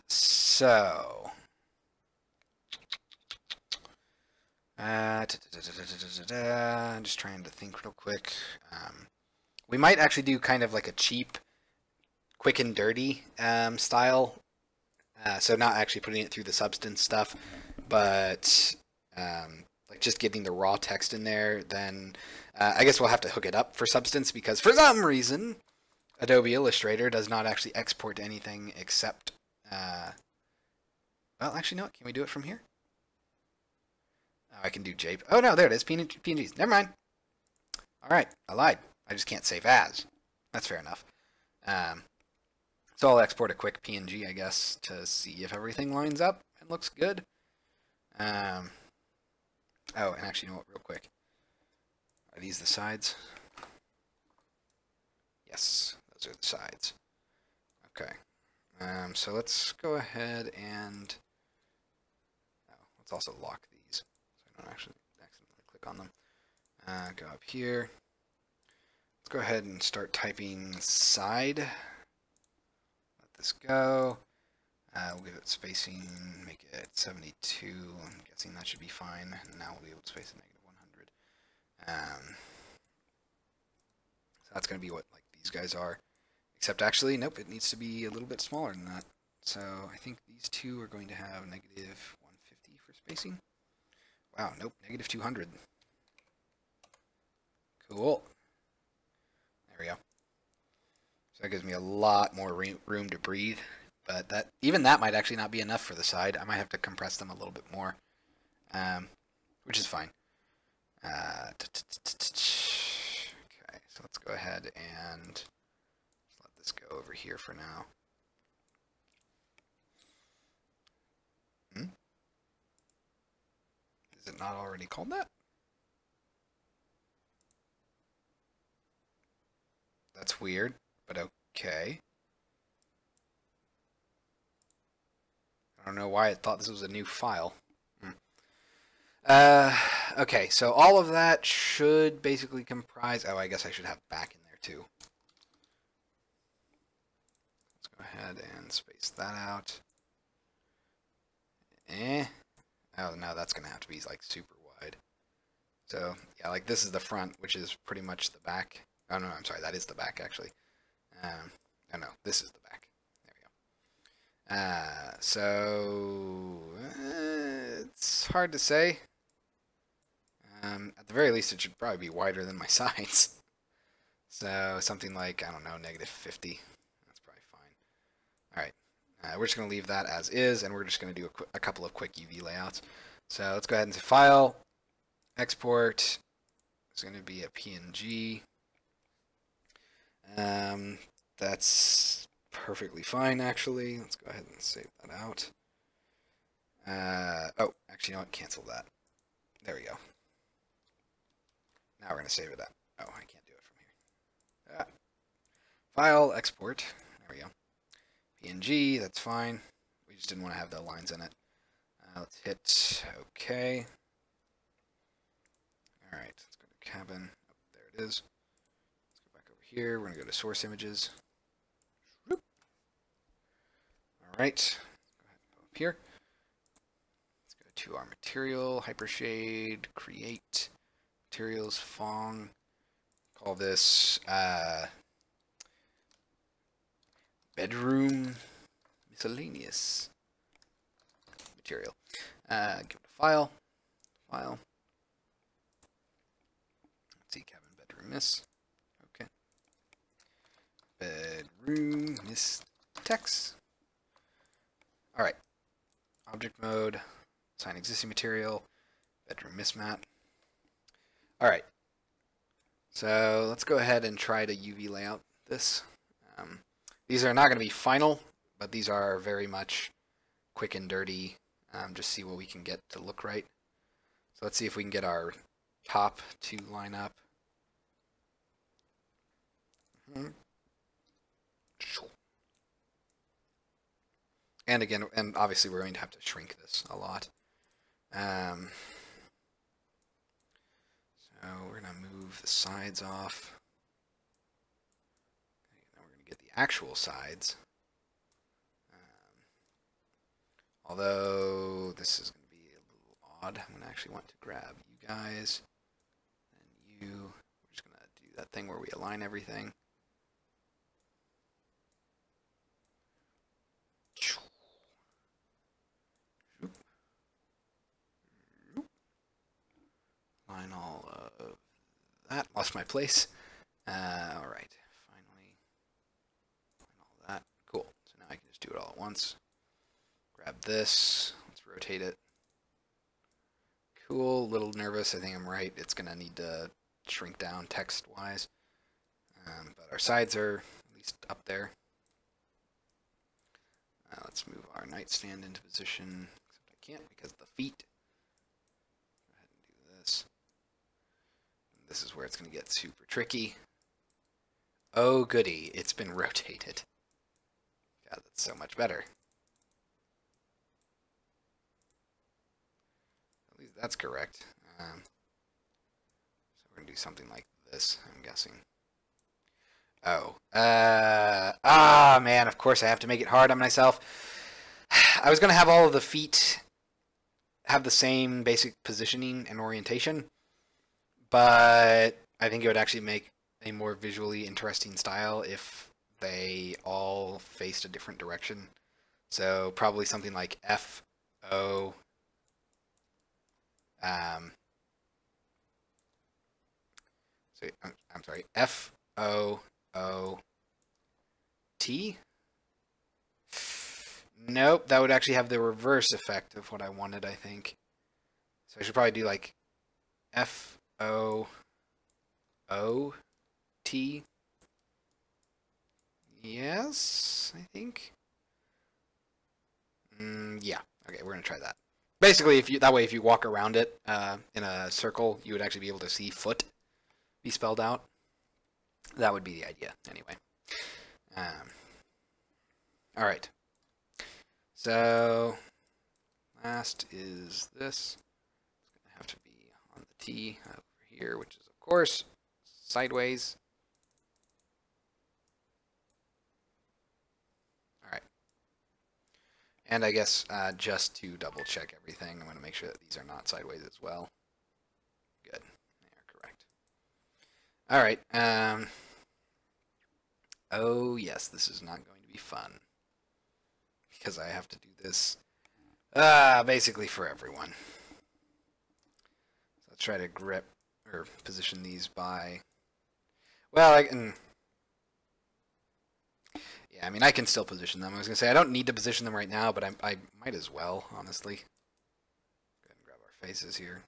A: So... I'm just trying to think real quick. We might actually do kind of like a cheap, quick and dirty style. So not actually putting it through the substance stuff, but like just getting the raw text in there. Then I guess we'll have to hook it up for substance because for some reason Adobe Illustrator does not actually export to anything except. Well, actually, no. Can we do it from here? I can do JPEG. Oh, no, there it is. PNGs. Never mind. All right. I lied. I just can't save as. That's fair enough. So I'll export a quick PNG, I guess, to see if everything lines up and looks good. Oh, and actually, you know what, real quick. Are these the sides? Yes, those are the sides. Okay. So let's go ahead and let's also lock these so I don't actually accidentally click on them. Go up here. Let's go ahead and start typing side. Let this go. We'll give it spacing, make it 72. I'm guessing that should be fine. And now we'll be able to space it -100. So that's going to be what like these guys are. Except actually, nope, it needs to be a little bit smaller than that. So I think these two are going to have -150 for spacing. Wow, nope, -200. Cool. There we go. So that gives me a lot more room to breathe. But that even that might actually not be enough for the side. I might have to compress them a little bit more, which is fine. Okay, so let's go ahead and let this go over here for now. Is it not already called that? That's weird, but okay. I don't know why it thought this was a new file. Okay, so all of that should basically comprise... Oh, I guess I should have back in there too. Let's go ahead and space that out. Oh, no, that's going to have to be like super wide. So, yeah, like this is the front, which is pretty much the back. Oh, no, I'm sorry, that is the back, actually. Oh, no, this is the back. There we go. It's hard to say. At the very least, it should probably be wider than my sides. So something like, I don't know, -50. That's probably fine. All right. We're just going to leave that as is, and we're just going to do a couple of quick UV layouts. So let's go ahead and say File, Export. It's going to be a PNG. That's perfectly fine, actually. Let's go ahead and save that out. Oh, actually, you know what? Cancel that. There we go. Now we're going to save it up. Oh, I can't do it from here. File, Export. There we go. PNG, that's fine. We just didn't want to have the lines in it. Let's hit OK. All right, let's go to cabin. Oh, there it is. Let's go back over here. We're going to go to source images. All right, go ahead and go up here. Let's go to our material, Hypershade, create, materials, Phong. Call this bedroom miscellaneous material. Give it a file. Let's see, cabin bedroom miss. Okay. Bedroom miss text. All right. Object mode. Assign existing material. Bedroom mismat. All right. So let's go ahead and try to UV layout this. These are not going to be final, but these are very much quick and dirty. Just see what we can get to look right. So let's see if we can get our top to line up. And again, and obviously we're going to have to shrink this a lot. So we're going to move the sides off. Okay, now we're going to get the actual sides. Although this is going to be a little odd. I'm going to actually want to grab you guys and you. We're just going to do that thing where we align everything. Line all of that. Lost my place. All right. Finally, line all that. Cool. So now I can just do it all at once. Grab this. Let's rotate it. Cool. A little nervous. I think I'm right. It's going to need to shrink down text-wise. But our sides are at least up there. Let's move our nightstand into position. Except I can't because of the feet. Go ahead and do this is where it's going to get super tricky. Oh goody, it's been rotated. God, that's so much better. At least that's correct. So we're going to do something like this, I'm guessing. Oh. Man, of course I have to make it hard on myself. I was going to have all of the feet have the same basic positioning and orientation, but I think it would actually make a more visually interesting style if they all faced a different direction. So probably something like F, O, so I'm sorry, F, O, O, T? Nope, that would actually have the reverse effect of what I wanted, I think. So I should probably do like F, O, O, T. Yes, I think. Yeah. Okay, we're gonna try that. Basically, that way, if you walk around it in a circle, you would actually be able to see foot be spelled out. That would be the idea, anyway. All right. So last is this. It's gonna have to be on the T over here, which is of course sideways. And I guess just to double check everything, I'm going to make sure that these are not sideways as well. Good. They are correct. All right. Oh, yes, this is not going to be fun. Because I have to do this basically for everyone. So let's try to grip or position these by... Well, I can... Yeah, I mean, I can still position them. I was going to say, I don't need to position them right now, but I might as well, honestly. Go ahead and grab our faces here.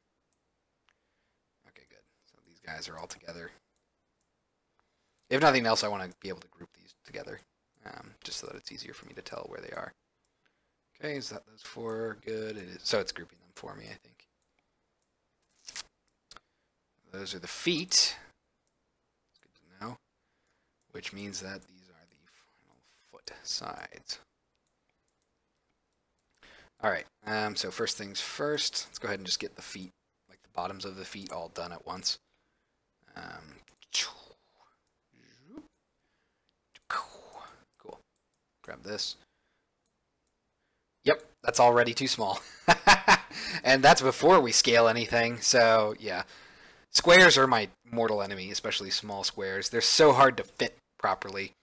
A: Okay, good. So these guys are all together. If nothing else, I want to be able to group these together, just so that it's easier for me to tell where they are. Okay, is that those four? Good. It is. So it's grouping them for me, I think. Those are the feet. It's good to know. Which means that these foot sides. All right, so first things first, let's go ahead and just get the feet, like the bottoms of the feet, all done at once. Cool. Grab this. Yep, that's already too small. And that's before we scale anything, so yeah. Squares are my mortal enemy, especially small squares. They're so hard to fit properly.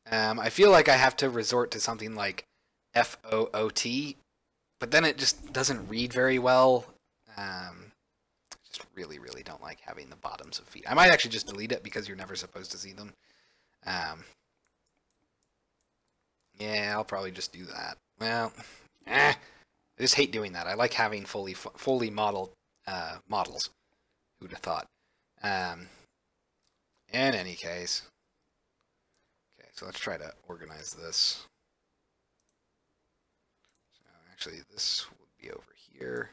A: I feel like I have to resort to something like FOOT, but then it just doesn't read very well. Just really, really don't like having the bottoms of feet. I might actually just delete it because you're never supposed to see them. Yeah, I'll probably just do that. Well, I just hate doing that. I like having fully modeled models. Who'd have thought? In any case. So let's try to organize this. So actually, this would be over here.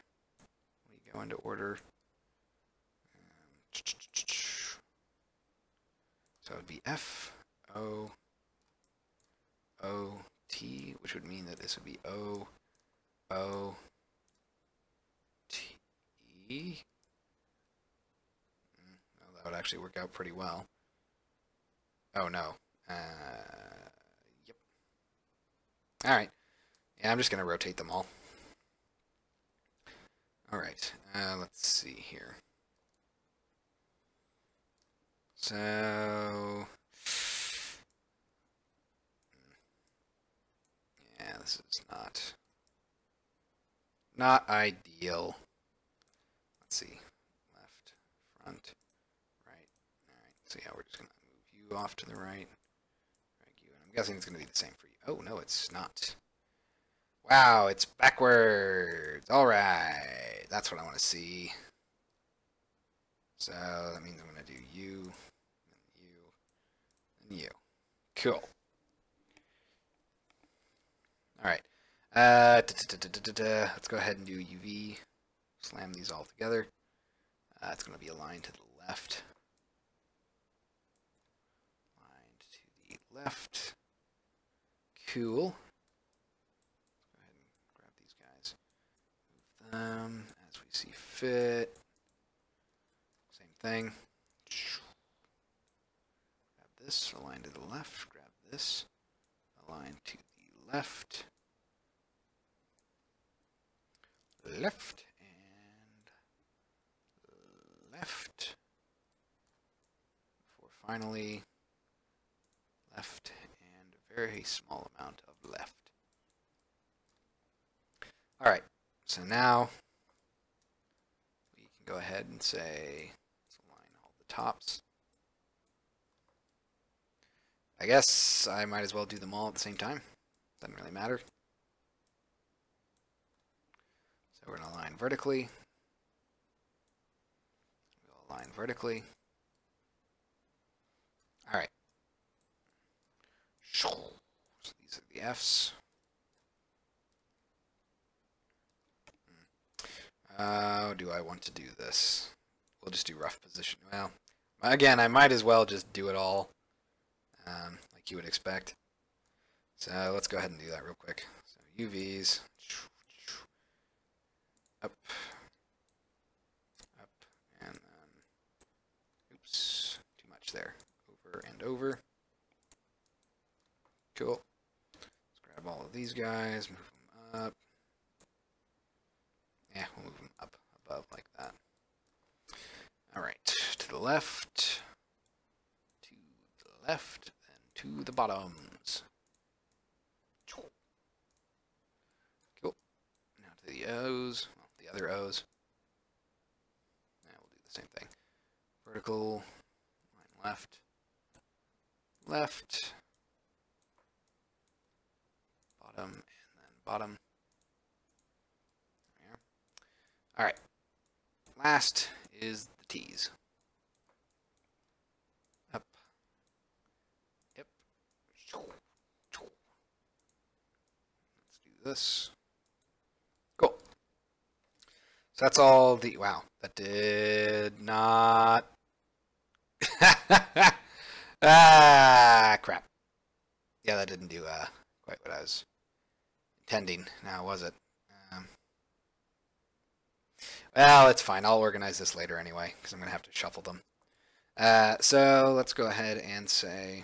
A: When you go into order. So it would be F, O, O, T, which would mean that this would be O, O, T. Well, that would actually work out pretty well. Oh, no. Yep. Alright. Yeah, I'm just going to rotate them all. Alright. Let's see here. So... Yeah, this is not ideal. Let's see. Left, front, right. Alright, so yeah, we're just going to move you off to the right. I'm guessing it's going to be the same for you. Oh, no, it's not. Wow, it's backwards. All right. That's what I want to see. So that means I'm going to do you, and you, and you. Cool. All right. Let's go ahead and do UV. Slam these all together. It's going to be aligned to the left. Line to the left. Cool. Let's go ahead and grab these guys. Move them as we see fit. Same thing. Grab this, align to the left. Grab this, align to the left. Left and left. Before finally left and a very small amount of left. Alright, so now we can go ahead and say, let's align all the tops. I guess I might as well do them all at the same time. Doesn't really matter. So we're going to align vertically. We'll align vertically. Alright. So these are the Fs. How do I want to do this? We'll just do rough position. Well, again, I might as well just do it all like you would expect. So let's go ahead and do that real quick. So UVs. Up, and then, oops, too much there. Over and over. Cool. Let's grab all of these guys, move them up. Yeah, we'll move them up above like that. Alright, to the left, then to the bottoms. Cool. Now to the O's. The other O's. Yeah, we'll do the same thing. Vertical, line left, left, bottom, and then bottom. There. All right. Last is the T's. Up. Yep. Let's do this. Cool. So that's all the, wow, that did not, ah, crap. Yeah, that didn't do quite what I was intending now, was it? Well, it's fine. I'll organize this later anyway, because I'm going to have to shuffle them. So let's go ahead and say,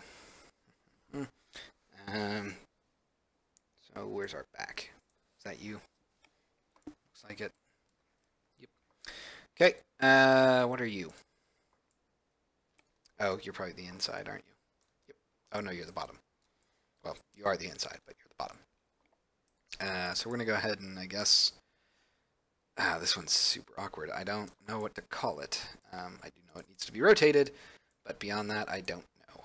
A: so where's our back? Is that you? Looks like it. Okay, what are you? Oh, you're probably the inside, aren't you? Yep. Oh, no, you're the bottom. Well, you are the inside, but you're the bottom. So we're going to go ahead and, I guess, this one's super awkward. I don't know what to call it. I do know it needs to be rotated, but beyond that, I don't know.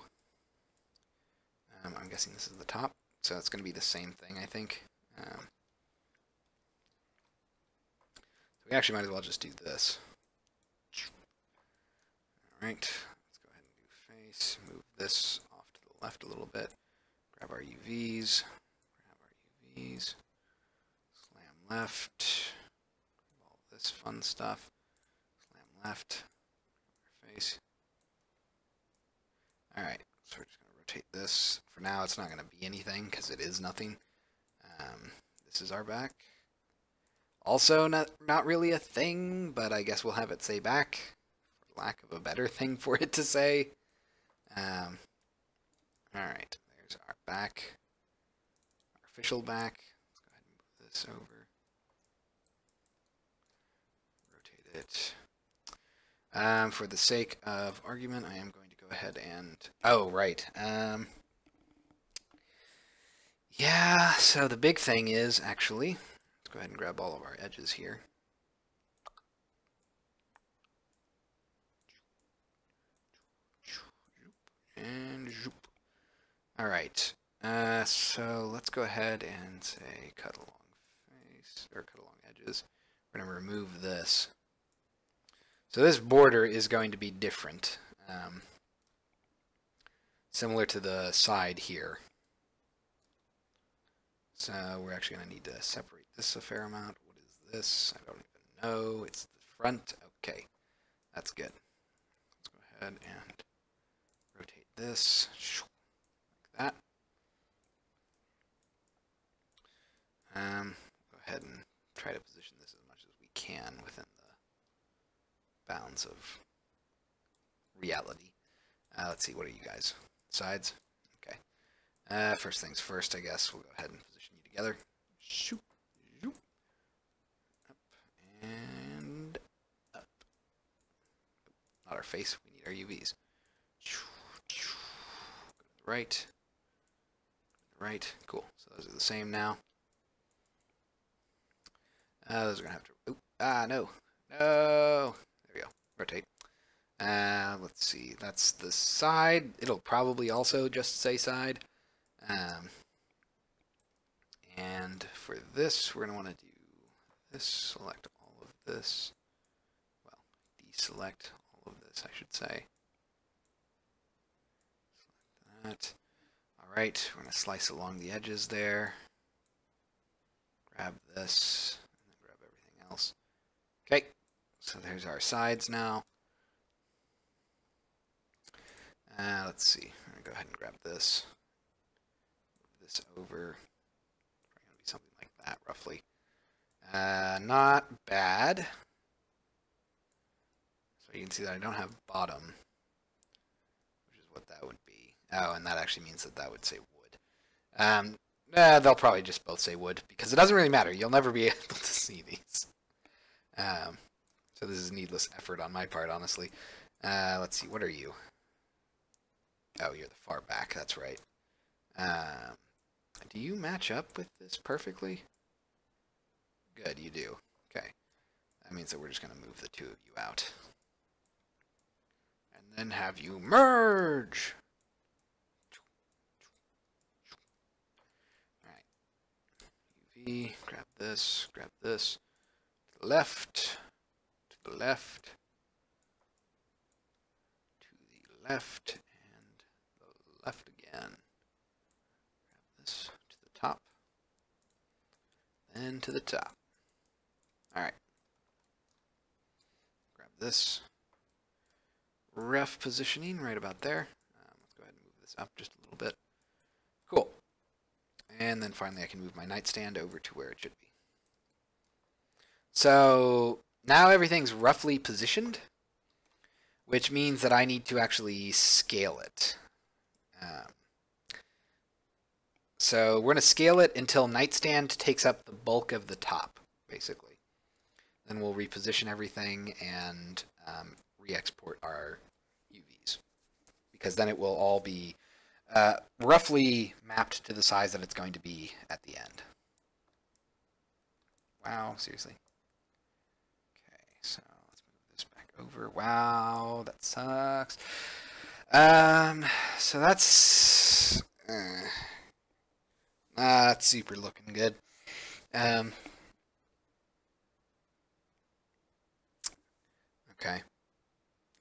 A: I'm guessing this is the top, so it's going to be the same thing, I think. We actually might as well just do this. Alright, let's go ahead and do face, move this off to the left a little bit, grab our UVs, slam left, grab all this fun stuff, slam left, our face. Alright, so we're just going to rotate this. For now, it's not going to be anything, because it is nothing. This is our back. Also, not really a thing, but I guess we'll have it say back, for lack of a better thing for it to say. Alright, there's our back, our official back. Let's go ahead and move this over. Rotate it. For the sake of argument, I am going to go ahead and, oh, right. Yeah, so the big thing is, actually, let's go ahead and grab all of our edges here. And zoop. All right. So let's go ahead and say cut along face, or cut along edges. We're going to remove this. So this border is going to be different, similar to the side here. So we're actually going to need to separate this a fair amount. What is this? I don't even know. It's the front. Okay, that's good. ahead and rotate this like that. Go ahead and try to position this as much as we can within the bounds of reality. Let's see, what are you guys? Sides? Okay. First things first, I guess. We'll go ahead and position you together. Shoop, shoop. Up and up. Not our face, we need our UVs. Go to the right. Right, cool. So those are the same now. Those are gonna have to. No. No. There we go. Rotate. Let's see. That's the side. It'll probably also just say side. And for this, we're gonna want to do this. Select all of this. Well, deselect all of this, I should say. Select that. All right. We're gonna slice along the edges there. Grab this. Else. Okay, so there's our sides now. Let's see. I'm gonna go ahead and grab this. Move this over. Probably gonna be something like that, roughly. Not bad. So you can see that I don't have bottom, which is what that would be. Oh, and that actually means that that would say wood. They'll probably just both say wood because it doesn't really matter. You'll never be able to see these. So this is needless effort on my part, honestly. Let's see, what are you? Oh, you're the far back, that's right. Do you match up with this perfectly? Good, you do. Okay. That means that we're just going to move the two of you out. And then have you merge! Alright. UV, grab this, to the left, to the left, to the left, and the left again. Grab this to the top, then to the top. Alright. Grab this. Rough positioning right about there. Let's go ahead and move this up just a little bit. Cool. And then finally I can move my nightstand over to where it should be. So now everything's roughly positioned, which means that I need to actually scale it. So we're going to scale it until nightstand takes up the bulk of the top, basically. Then we'll reposition everything and re-export our UVs, because then it will all be roughly mapped to the size that it's going to be at the end. Wow, seriously. Okay, so let's move this back over. Wow, that sucks. So that's not super looking good. Okay.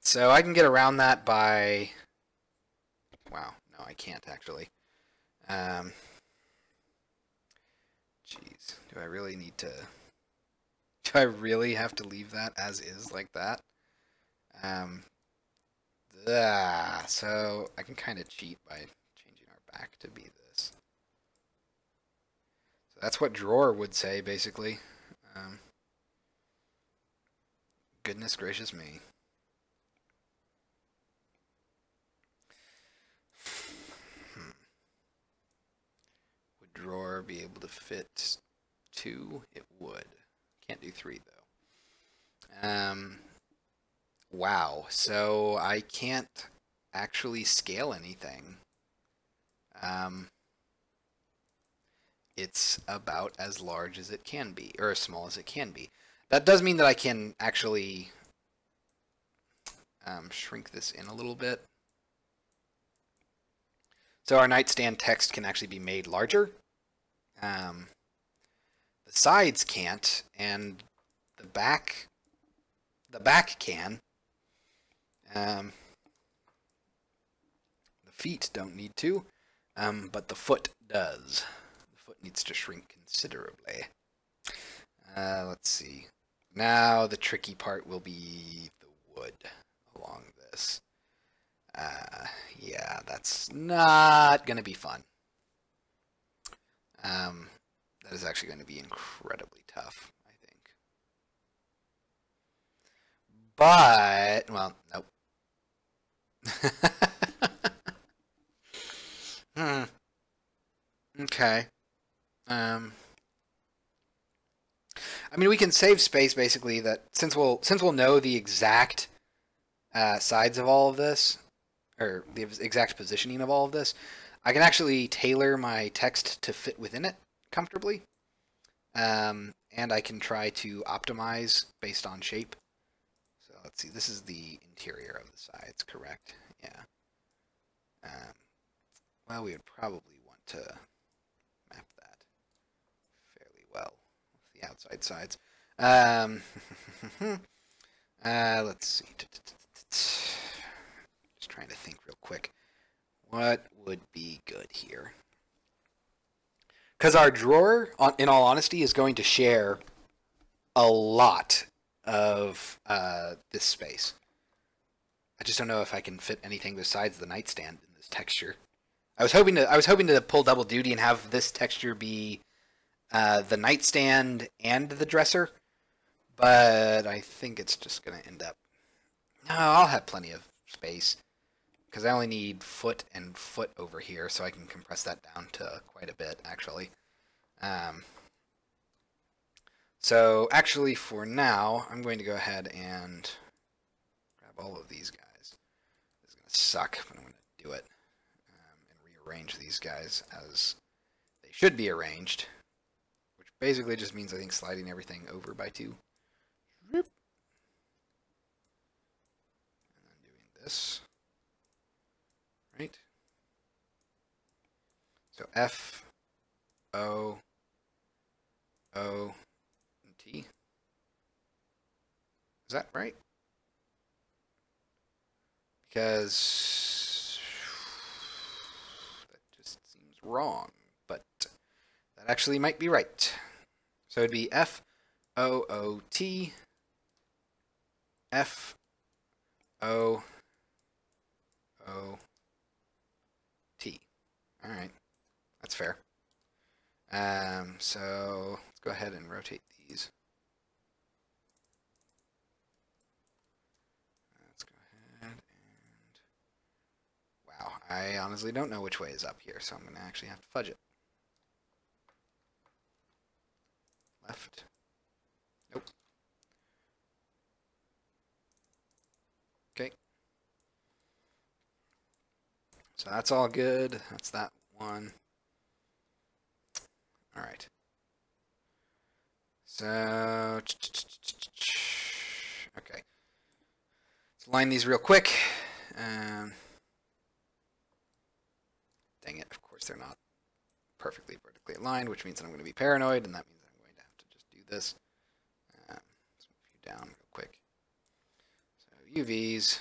A: So I can get around that by, wow, no, I can't actually. Jeez, do I really need to, do I really have to leave that as is like that? So I can kind of cheat by changing our back to be this. So that's what drawer would say, basically. Goodness gracious me. Would drawer be able to fit 2? It would. Can't do 3 though. Wow. So I can't actually scale anything. It's about as large as it can be, or as small as it can be. That does mean that I can actually shrink this in a little bit. So our nightstand text can actually be made larger. The sides can't, and the back can. The feet don't need to, but the foot does. The foot needs to shrink considerably. Let's see. Now the tricky part will be the wood along this. Yeah, that's not going to be fun. That is actually going to be incredibly tough, I think. But, well, nope. Okay. I mean, we can save space basically. That since we'll know the exact sides of all of this, or the exact positioning of all of this, I can actually tailor my text to fit within it comfortably. And I can try to optimize based on shape. So let's see, this is the interior of the sides, correct? Yeah. Well, we would probably want to map that fairly well with the outside sides. Let's see. Just trying to think real quick. What would be good here? Because our drawer, in all honesty, is going to share a lot of this space. I just don't know if I can fit anything besides the nightstand in this texture. I was hoping to pull double duty and have this texture be the nightstand and the dresser, but I think it's just gonna end up. No, I'll have plenty of space because I only need foot and foot over here, so I can compress that down to quite a bit actually. So actually, for now, I'm going to go ahead and grab all of these guys. This is gonna suck, but I'm gonna do it. And rearrange these guys as they should be arranged, which basically just means I think sliding everything over by 2. And then doing this. Right? So F, O, O, and T. Is that right? Because that just seems wrong, but that actually might be right. So it'd be F, O, O, T, F, O, O, T. All right, that's fair. So let's go ahead and rotate these. Let's go ahead and, wow, I honestly don't know which way is up here, so I'm gonna actually have to fudge it. Left. Nope. Okay. So that's all good. That's that one. All right. So, okay. Let's line these real quick. Dang it, of course they're not perfectly vertically aligned, which means that I'm going to be paranoid, and that means I'm going to have to just do this. Let's move you down real quick. So UVs.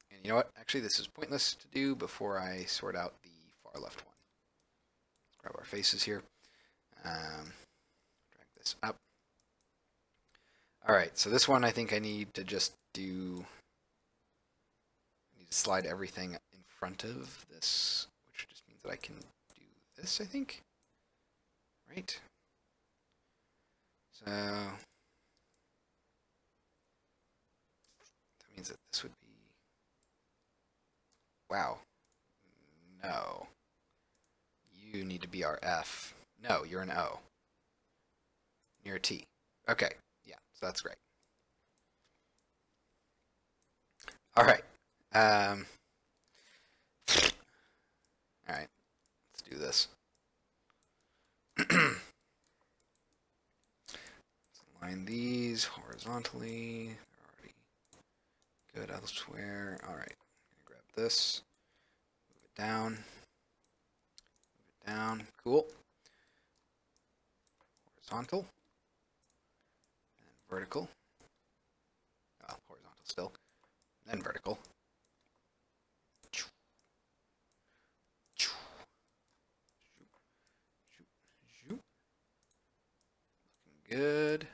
A: And you know what? Actually, this is pointless to do before I sort out the far left one. Let's grab our faces here. Drag this up. All right, so this one I think I need to just do. I need to slide everything in front of this, which just means that I can do this, I think. Right? So that means that this would be. Wow. No. You need to be our F. No, you're an O. You're a T. Okay. Yeah, so that's great. All right. All right. Let's do this. Let's align these horizontally. They're already good elsewhere. All right. I'm gonna grab this. Move it down. Move it down. Cool. Horizontal. And vertical. Horizontal still. Then vertical. Looking good.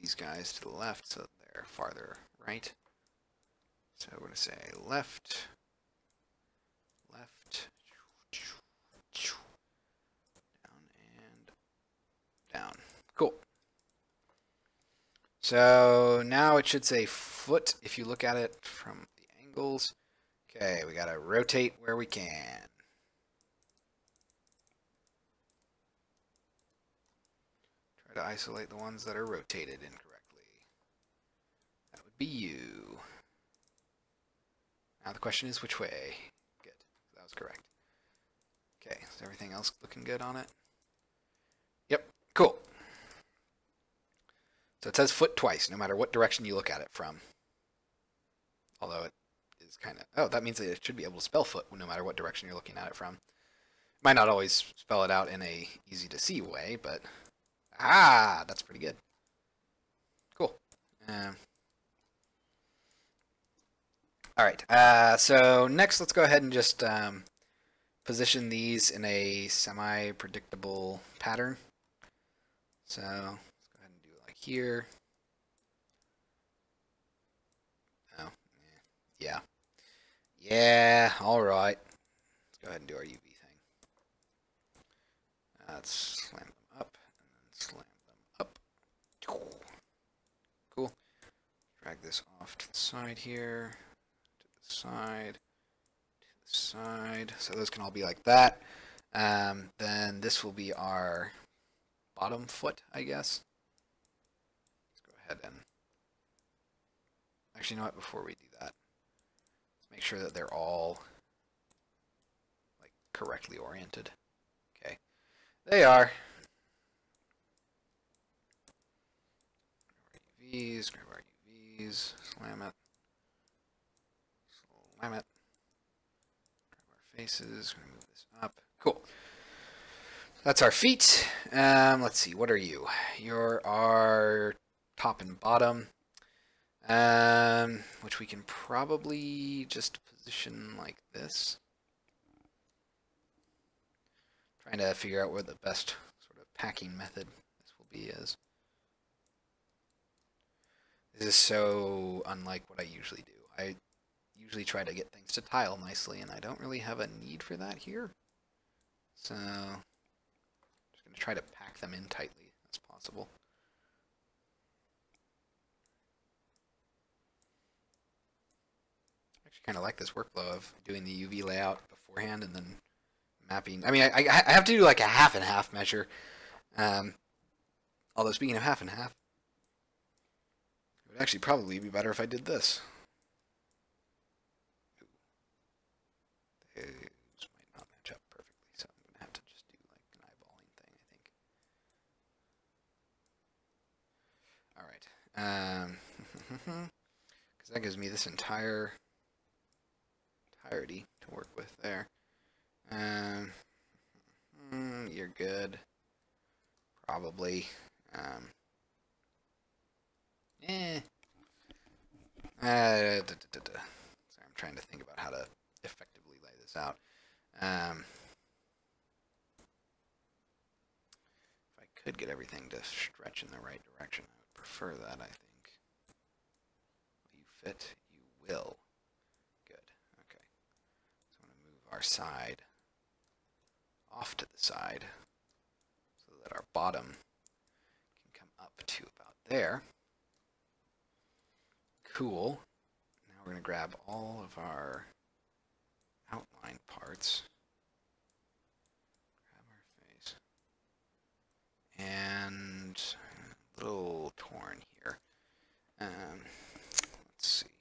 A: these guys to the left so they're farther right. So we're going to say left, left, down and down. Cool. So now it should say foot if you look at it from the angles. Okay, we got to rotate where we can. Try to isolate the ones that are rotated incorrectly. That would be you. Now the question is which way? Good. That was correct. Okay, is everything else looking good on it? Yep, cool. So it says foot twice, no matter what direction you look at it from. Although it is kind of... Oh, that means that it should be able to spell foot no matter what direction you're looking at it from. Might not always spell it out in a easy-to-see way, but... Ah, that's pretty good. Cool. Alright, so next let's go ahead and just position these in a semi-predictable pattern. So... here. Oh, yeah. Yeah, alright. Let's go ahead and do our UV thing. Let's slam them up, and then slam them up. Cool. Drag this off to the side here, to the side, to the side. So those can all be like that. Then this will be our bottom foot, I guess. And actually, you know what? Before we do that, let's make sure that they're all like correctly oriented. Okay, they are. Grab our UVs, grab our UVs, slam it, slam it. Grab our faces. We're gonna move this up. Cool. That's our feet. Let's see. What are you? You're our top and bottom, which we can probably just position like this. Trying to figure out where the best sort of packing method this will be is. This is so unlike what I usually do. I usually try to get things to tile nicely, and I don't really have a need for that here. So I'm just going to try to pack them in tightly as possible. Kind of like this workflow of doing the UV layout beforehand and then mapping. I mean, I have to do like a half and half measure. Although speaking of half and half, it would actually probably be better if I did this. Those might not match up perfectly, so I'm gonna have to just do like an eyeballing thing, I think. All right, because that gives me this entirety to work with there. You're good. Probably. Sorry, I'm trying to think about how to effectively lay this out. If I could get everything to stretch in the right direction, I would prefer that, I think. Will you fit? You will. Our side off to the side so that our bottom can come up to about there. Cool. Now we're going to grab all of our outline parts. Grab our face. And a little torn here. Let's see.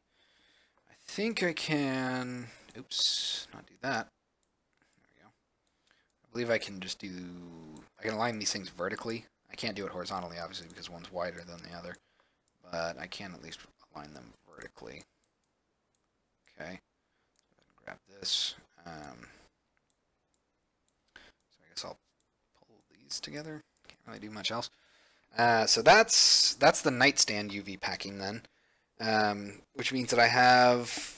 A: I think I can... Oops, not do that. There we go. I believe I can just do... I can align these things vertically. I can't do it horizontally, obviously, because one's wider than the other. But I can at least align them vertically. Okay. Grab this. So I guess I'll pull these together. Can't really do much else. So that's the nightstand UV packing then. Which means that I have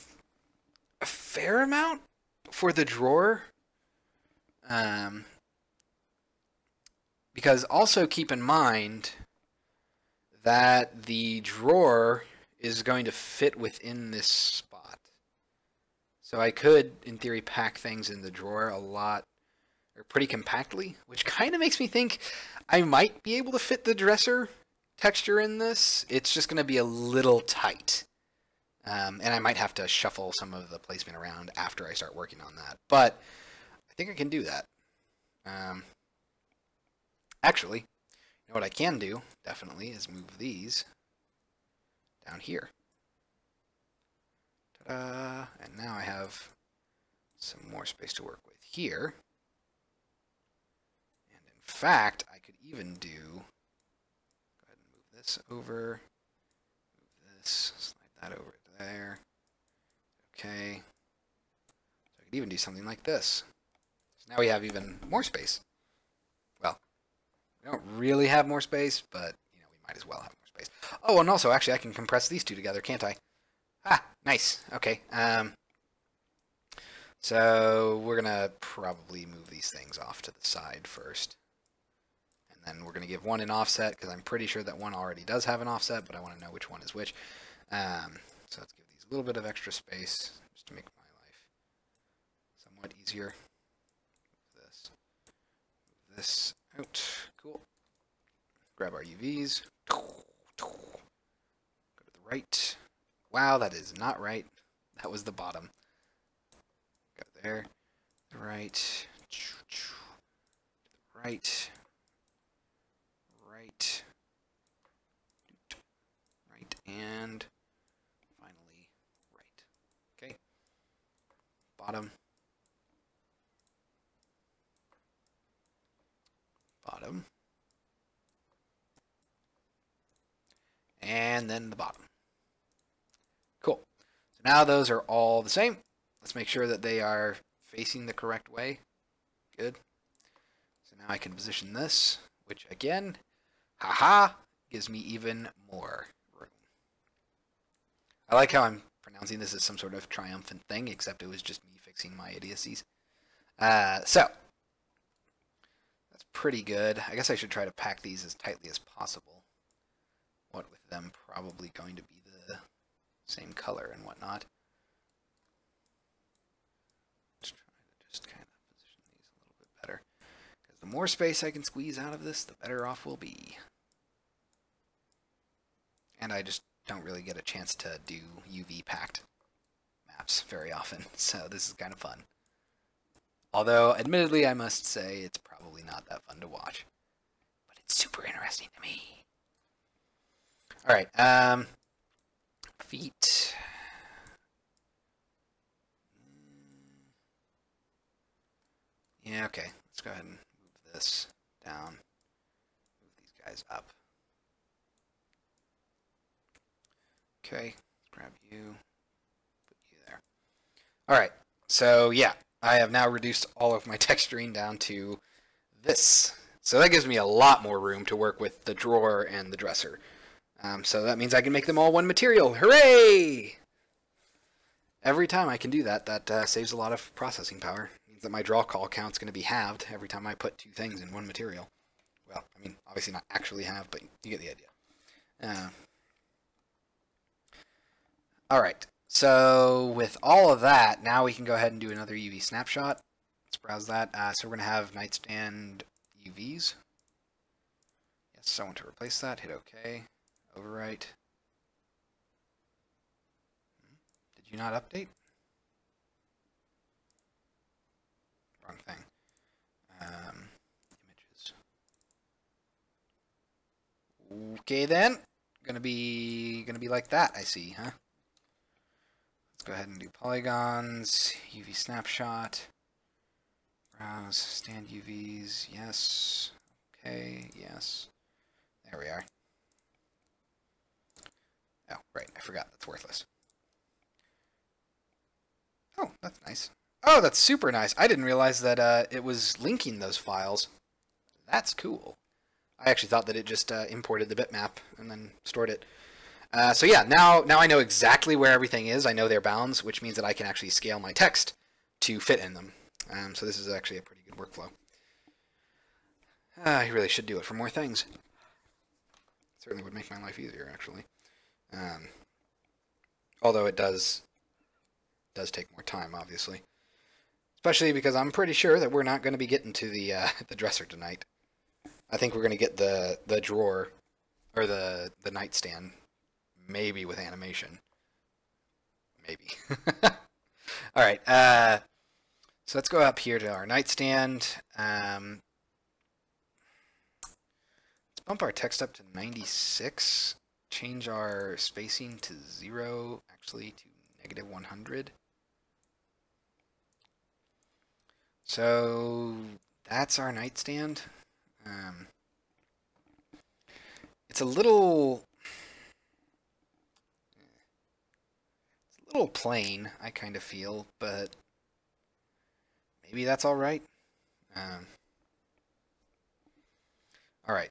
A: a fair amount for the drawer. Because also keep in mind that the drawer is going to fit within this spot. So I could, in theory, pack things in the drawer a lot, or pretty compactly, which kind of makes me think I might be able to fit the dresser texture in this. It's just going to be a little tight. And I might have to shuffle some of the placement around after I start working on that. But I think I can do that. Actually, you know what I can do, definitely, is move these down here. Ta-da! And now I have some more space to work with here. And in fact, I could even do, go ahead and move this over, move this, slide that over to there. Okay. So I could even do something like this. So now we have even more space. Well, we don't really have more space, but you know, we might as well have more space. Oh, and also, actually, I can compress these two together, can't I? Ah, nice. Okay. So we're gonna probably move these things off to the side first, and then we're gonna give one an offset because I'm pretty sure that one already does have an offset, but I want to know which one is which. So let's give these a little bit of extra space just to make my life somewhat easier. Move this out. Cool. Grab our UVs. Go to the right. Wow, that is not right. That was the bottom. Go there. Right. Right. Right. Right. And finally, right. Okay. Bottom. Bottom. And then the bottom. Cool. So now those are all the same. Let's make sure that they are facing the correct way. Good. So now I can position this, which again, haha, gives me even more room. I like how I'm pronouncing this as some sort of triumphant thing, except it was just me fixing my idiocies. So, that's pretty good. I guess I should try to pack these as tightly as possible. What with them probably going to be the same color and whatnot. Let's try to just kind of position these a little bit better. Because the more space I can squeeze out of this, the better off we'll be. And I just don't really get a chance to do UV packed maps very often, so this is kind of fun. Although, admittedly, I must say it's probably not that fun to watch. But it's super interesting to me. Alright, feet. Yeah, okay. Let's go ahead and move this down. Move these guys up. Okay, let's grab you. Put you there. Alright, so yeah, I have now reduced all of my texturing down to this. So that gives me a lot more room to work with the drawer and the dresser. So that means I can make them all one material. Hooray! Every time I can do that, that saves a lot of processing power. It means that my draw call count's going to be halved every time I put two things in one material. Well, I mean, obviously not actually halved, but you get the idea. Alright, so with all of that, now we can go ahead and do another UV snapshot. Let's browse that. So we're going to have nightstand UVs. Yes, I want to replace that. Hit OK. Overwrite. Did you not update? Wrong thing. Images. Okay then. Gonna be like that, I see, huh? Let's go ahead and do polygons, UV snapshot. Browse, stand UVs, yes. Okay, yes. There we are. Oh, right, I forgot, that's worthless. Oh, that's nice. Oh, that's super nice. I didn't realize that it was linking those files. That's cool. I actually thought that it just imported the bitmap and then stored it. So yeah, now I know exactly where everything is. I know their bounds, which means that I can actually scale my text to fit in them. So this is actually a pretty good workflow. I really should do it for more things. certainly would make my life easier, actually. Although it does take more time, obviously. Especially because I'm pretty sure that we're not going to be getting to the the dresser tonight. I think we're going to get the drawer, or the nightstand, maybe with animation. Maybe. All right. So let's go up here to our nightstand. Let's bump our text up to 96. Change our spacing to 0, actually to -100. So that's our nightstand. It's a little plain, I kind of feel, but maybe that's all right. All right.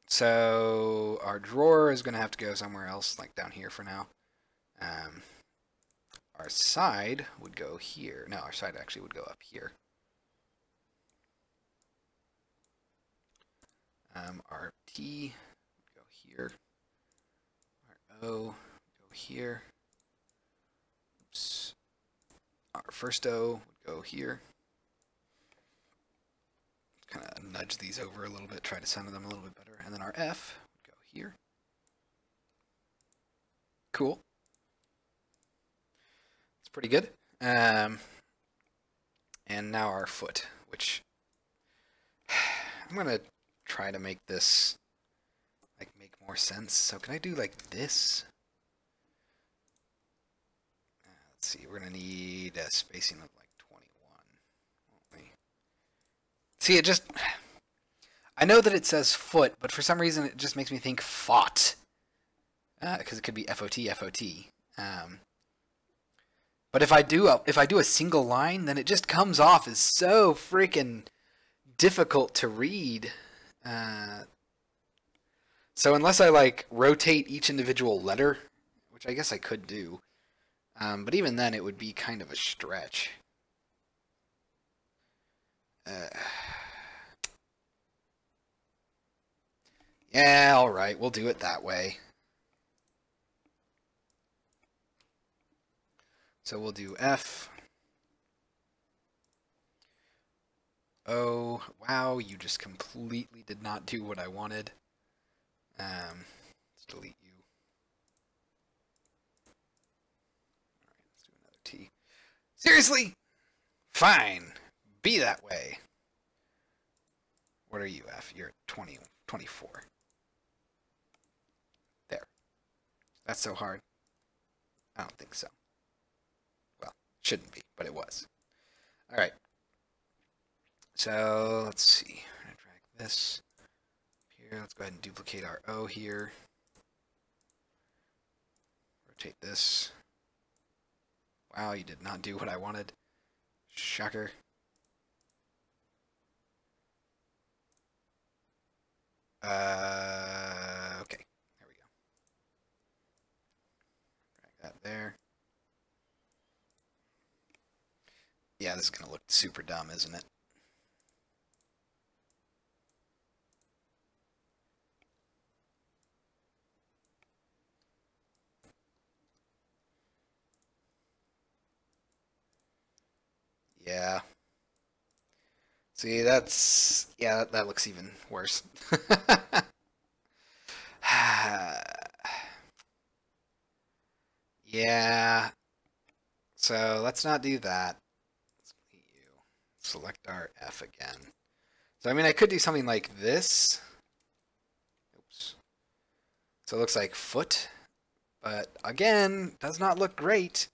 A: So our drawer is going to have to go somewhere else, like down here for now. Our side would go here. No, our side actually would go up here. Our T would go here. Our O would go here. Oops. Our first O would go here. Kind of nudge these over a little bit, try to center them a little bit better. And then our F would go here. Cool. It's pretty good. And now our foot, which I'm going to try to make this like make more sense. So can I do like this? Let's see, we're going to need a spacing of like 21, won't we? See, it just, I know that it says foot, but for some reason it just makes me think fought. Because it could be FOT, FOT. But if I do a single line, then it just comes off as so freaking difficult to read. So unless I like rotate each individual letter, which I guess I could do, but even then it would be kind of a stretch. Yeah, all right, we'll do it that way. So we'll do F. Oh, wow, you just completely did not do what I wanted. Let's delete you. All right, let's do another T. Seriously? Fine. Be that way. What are you, F? You're 20, 24. There. That's so hard. I don't think so. Well, shouldn't be, but it was. All right. So let's see. I'm going to drag this here. Let's go ahead and duplicate our O here. Rotate this. Wow, you did not do what I wanted. Shocker. Okay. There we go. Drag that there. Yeah, this is going to look super dumb, isn't it? Yeah. See, that's, yeah, that looks even worse. Yeah. So let's not do that. Let's delete you. Select our F again. So I mean, I could do something like this. Oops. So it looks like foot, but again, does not look great.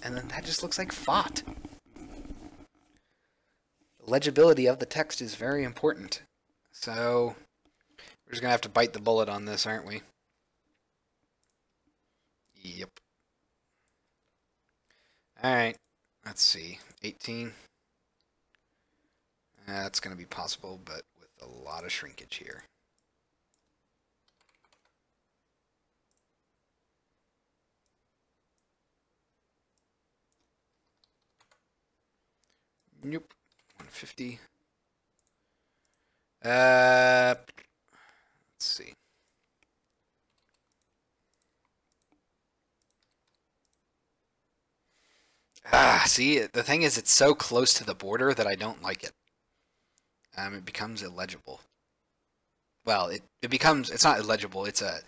A: And then that just looks like fought. The legibility of the text is very important. So we're just going to have to bite the bullet on this, aren't we? Yep. Alright, let's see. 18. That's going to be possible, but with a lot of shrinkage here. Nope. 150. See, the thing is, it's so close to the border that I don't like it. It becomes illegible. Well, it becomes, it's not illegible, it's a,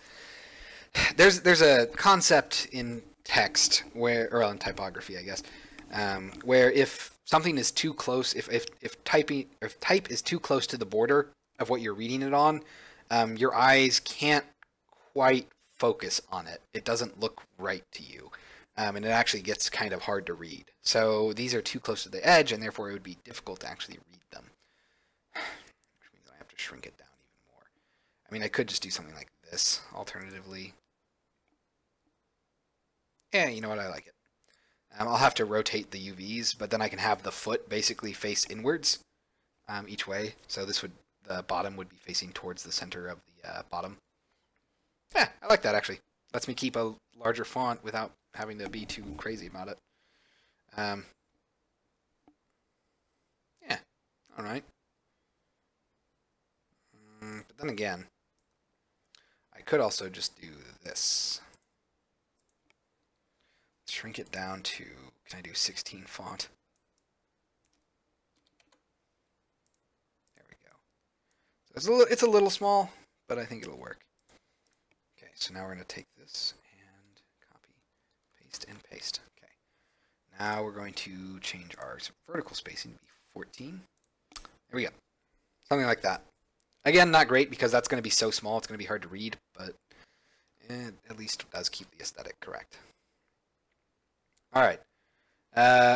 A: there's a concept in text where, or in typography, I guess, where if something is too close, if type is too close to the border of what you're reading it on, your eyes can't quite focus on it. It doesn't look right to you. And it actually gets kind of hard to read. So these are too close to the edge, and therefore it would be difficult to actually read them. Which means I have to shrink it down even more. I mean, I could just do something like this, alternatively. Yeah, you know what, I like it. I'll have to rotate the UVs, but then I can have the foot basically face inwards each way. So this would, the bottom would be facing towards the center of the bottom. Yeah, I like that actually. Lets me keep a larger font without having to be too crazy about it. Yeah, all right. But then again, I could also just do this. Shrink it down to, can I do 16 font? There we go. So it's a little small, but I think it'll work. Okay, so now we're going to take this and copy, paste, and paste. Okay, now we're going to change our vertical spacing to be 14. There we go. Something like that. Again, not great because that's going to be so small, it's going to be hard to read, but it at least does keep the aesthetic correct. All right,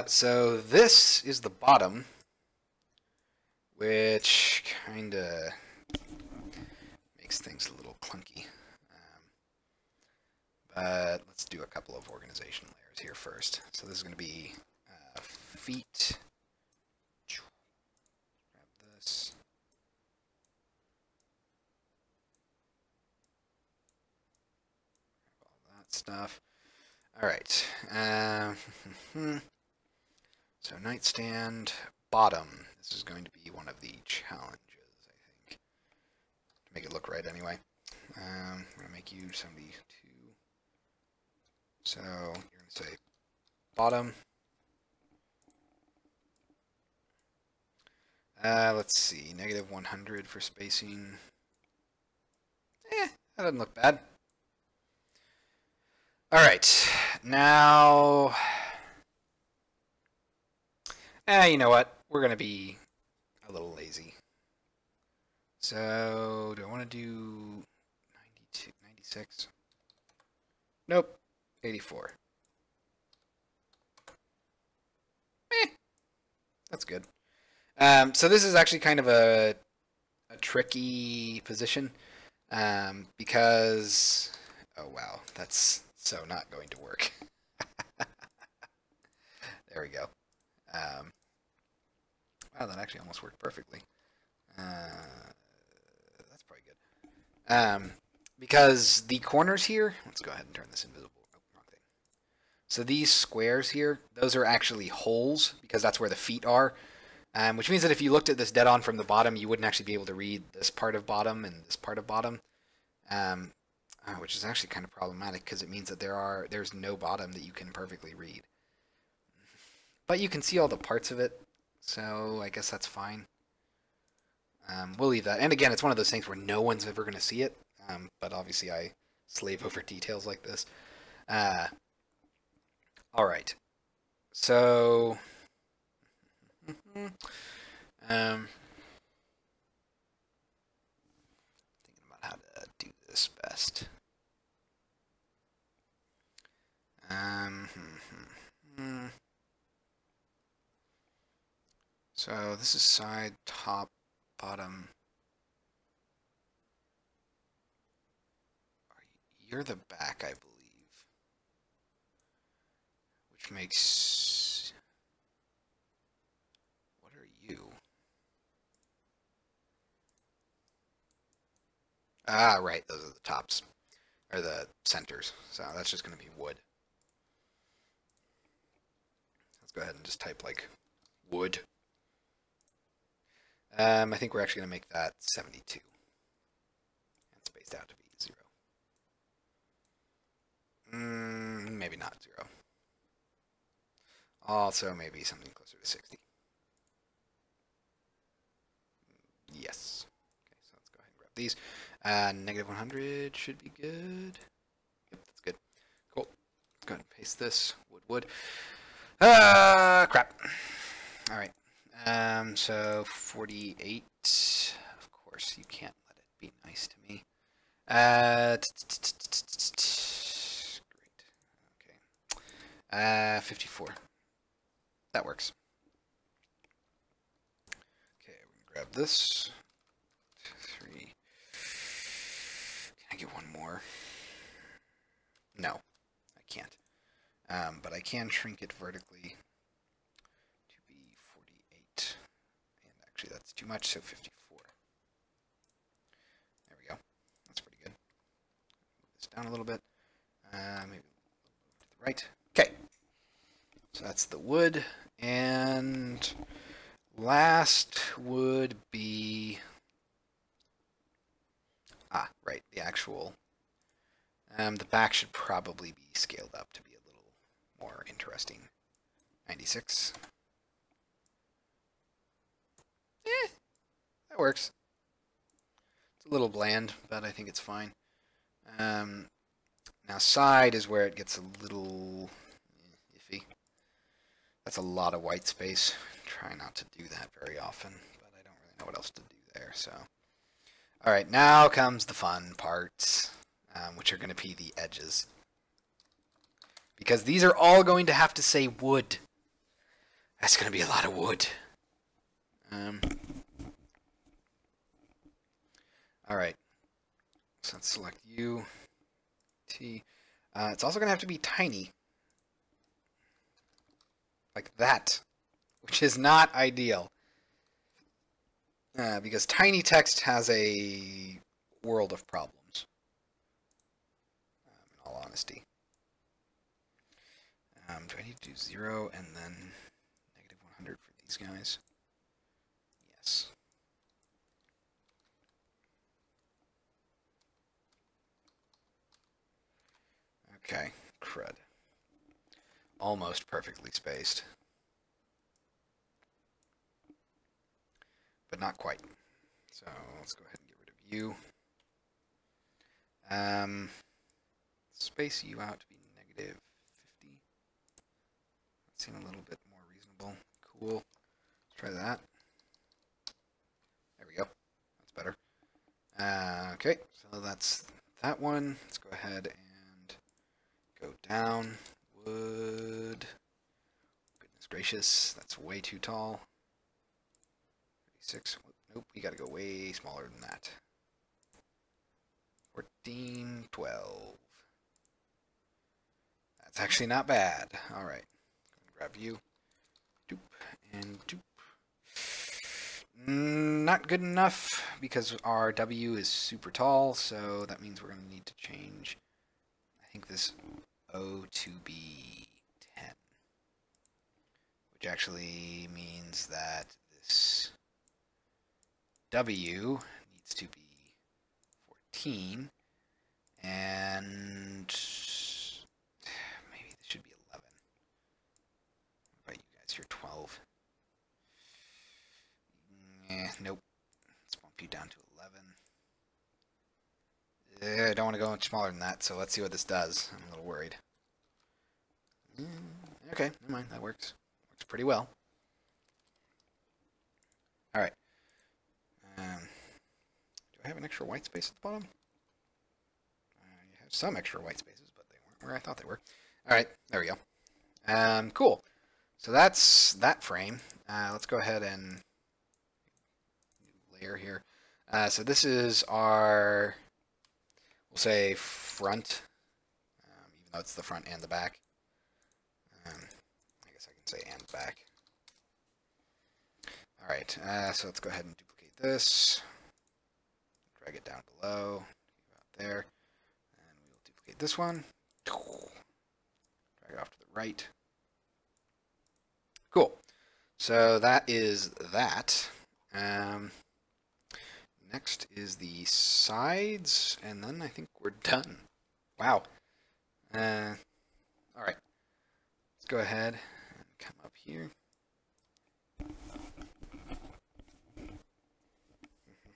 A: so this is the bottom, which kind of makes things a little clunky. But let's do a couple of organization layers here first. So this is going to be feet. Grab this. Grab all that stuff. All right. So nightstand bottom. This is going to be one of the challenges, I think. To make it look right anyway. I'm going to make you 72. So you're going to say bottom. Let's see. Negative 100 for spacing. That doesn't look bad. All right, now, you know what? We're going to be a little lazy. So, do I want to do 92, 96? Nope, 84. That's good. So this is actually kind of a tricky position because, oh wow, that's so not going to work. There we go. Wow, that actually almost worked perfectly. That's probably good. Because the corners here, let's go ahead and turn this invisible. Oh, wrong thing. So these squares here, those are actually holes because that's where the feet are. Which means that if you looked at this dead on from the bottom, you wouldn't actually be able to read this part of bottom and this part of bottom. Which is actually kind of problematic because it means that there's no bottom that you can perfectly read. But you can see all the parts of it, so I guess that's fine. We'll leave that. And again, it's one of those things where no one's ever going to see it, but obviously I slave over details like this. All right. So, thinking about how to do this best. So this is side, top, bottom. You're the back, I believe. Which makes... What are you? Ah, right, those are the tops. Or the centers. So that's just going to be wood. Let's go ahead and just type like wood. I think we're actually going to make that 72. And spaced out to be 0. Maybe not 0. Also, maybe something closer to 60. Yes. Okay, so let's go ahead and grab these. Negative 100 should be good. Yep, that's good. Cool. Let's go ahead and paste this. Wood. Crap. All right. So 48. Of course, you can't let it be nice to me. Great. Okay. 54. That works. Okay, we're gonna grab this. 2, 3. Can I get one more? No, I can't. But I can shrink it vertically to be 48. And actually, that's too much, so 54. There we go. That's pretty good. Move this down a little bit. Maybe a little bit to the right. Okay. So that's the wood. And last would be... right, the actual... the back should probably be scaled up to be a little more interesting. 96. That works. It's a little bland, but I think it's fine. Now side is where it gets a little iffy. That's a lot of white space. Try not to do that very often, but I don't really know what else to do there. So, all right, now comes the fun parts, which are going to be the edges, because these are all going to have to say wood. That's going to be a lot of wood. All right, so let's select U, T. It's also going to have to be tiny, like that, which is not ideal, because tiny text has a world of problems, in all honesty. Do I need to do 0 and then negative 100 for these guys? Yes. Okay, crud. Almost perfectly spaced. But not quite. So let's go ahead and get rid of U. Space U out to be negative 50. That seems a little bit more reasonable. Cool. Let's try that. There we go. That's better. Okay, so that's that one. Let's go ahead and go down. Wood. Goodness gracious, that's way too tall. 36. Nope, we gotta go way smaller than that. 14, 12. That's actually not bad. All right, grab you. Doop and doop. Not good enough because our W is super tall, so that means we're going to need to change, I think, this O to be 10, which actually means that this W needs to be 14, and maybe this should be 11. What about you guys? You're 12. Nope. Let's bump you down to 11. I don't want to go much smaller than that, so let's see what this does. I'm a little worried. Okay, never mind. That works. Works pretty well. All right. Do I have an extra white space at the bottom? You have some extra white spaces, but they weren't where I thought they were. All right, there we go. Cool. So that's that frame. Let's go ahead and layer here. So this is our, we'll say, front, even though it's the front and the back. I guess I can say and back. All right, so let's go ahead and duplicate this. Drag it down below, about there, and we will duplicate this one. Drag it off to the right. Cool. So that is that. Next is the sides, and then I think we're done. Wow. All right. Let's go ahead and come here.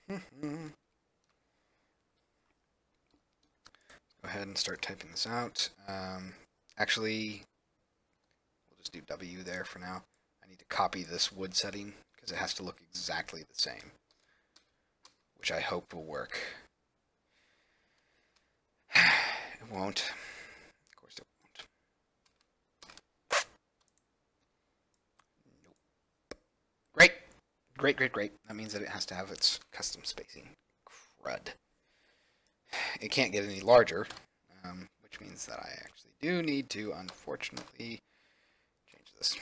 A: Go ahead and start typing this out. Actually, we'll just do W there for now. I need to copy this wood setting because it has to look exactly the same, which I hope will work. It won't. Of course it won't. Nope. Great. Great, great, great. That means that it has to have its custom spacing. Crud. It can't get any larger, which means that I actually do need to, unfortunately, change this.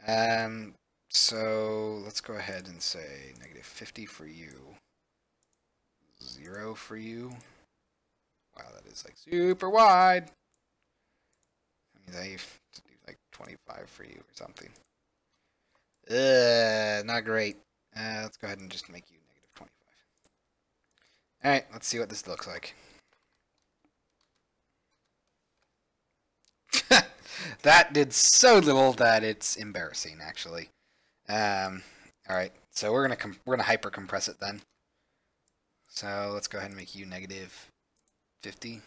A: Alright. So let's go ahead and say -50 for you, 0 for you. Wow, that is like super wide. That means I have to do like 25 for you or something. Not great. Let's go ahead and just make you -25. Alright, let's see what this looks like. That did so little that it's embarrassing, actually. Alright, so we're gonna hyper compress it then. So let's go ahead and make you -50.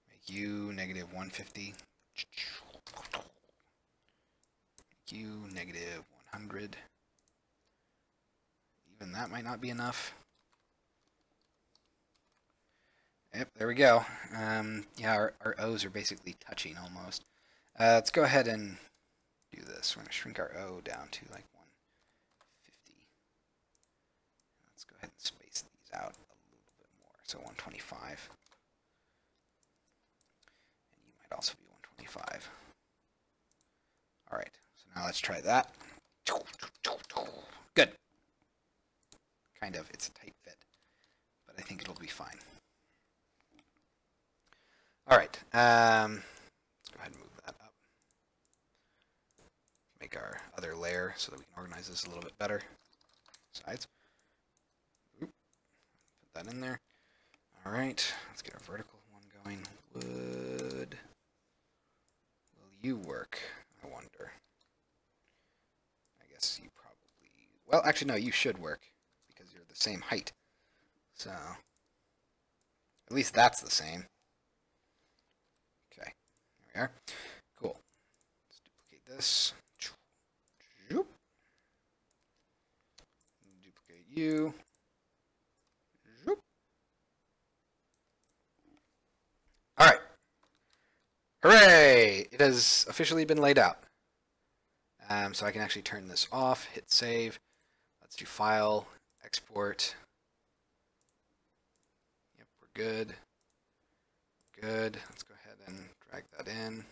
A: Make you -150. Make you -100. Even that might not be enough. Yep, there we go. Yeah, our O's are basically touching almost. Let's go ahead and do this. We're going to shrink our O down to like 150. Let's go ahead and space these out a little bit more. So 125. And you might also be 125. Alright, so now let's try that. Good. Kind of. It's a tight fit. But I think it'll be fine. Alright, let's go ahead and move that up. Make our other layer so that we can organize this a little bit better. Sides. Oop. Put that in there. Alright, let's get our vertical one going. Would will you work, I wonder? I guess you probably... Well, actually, no, you should work, because you're the same height. So, at least that's the same. Okay, there we are. Cool. Let's duplicate this. Duplicate you. Alright. Hooray! It has officially been laid out. So I can actually turn this off, hit save. Let's do file, export. Yep, we're good. Good. Let's go ahead and drag that in.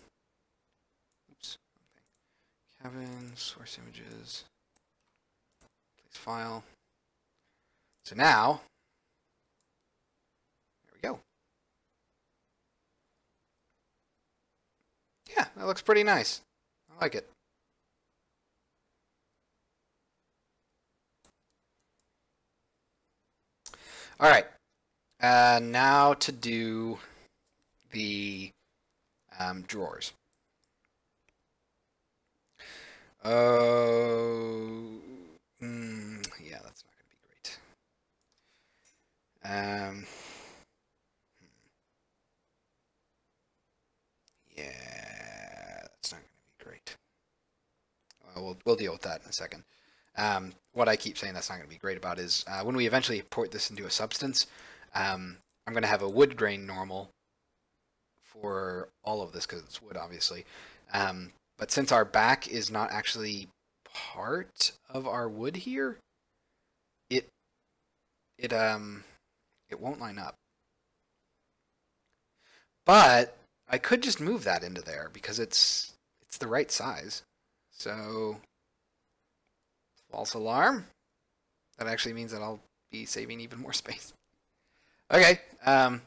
A: Oops. Okay. Kevin, source images. Place file. So now, there we go. Yeah, that looks pretty nice. I like it. All right. Now to do the drawers. Oh, yeah, that's not going to be great. Yeah, that's not going to be great. We'll deal with that in a second. What I keep saying that's not going to be great about is when we eventually import this into a substance, I'm going to have a wood grain normal for all of this because it's wood, obviously. But since our back is not actually part of our wood here, it won't line up. But I could just move that into there because it's the right size. So, false alarm. That actually means that I'll be saving even more space. Okay, so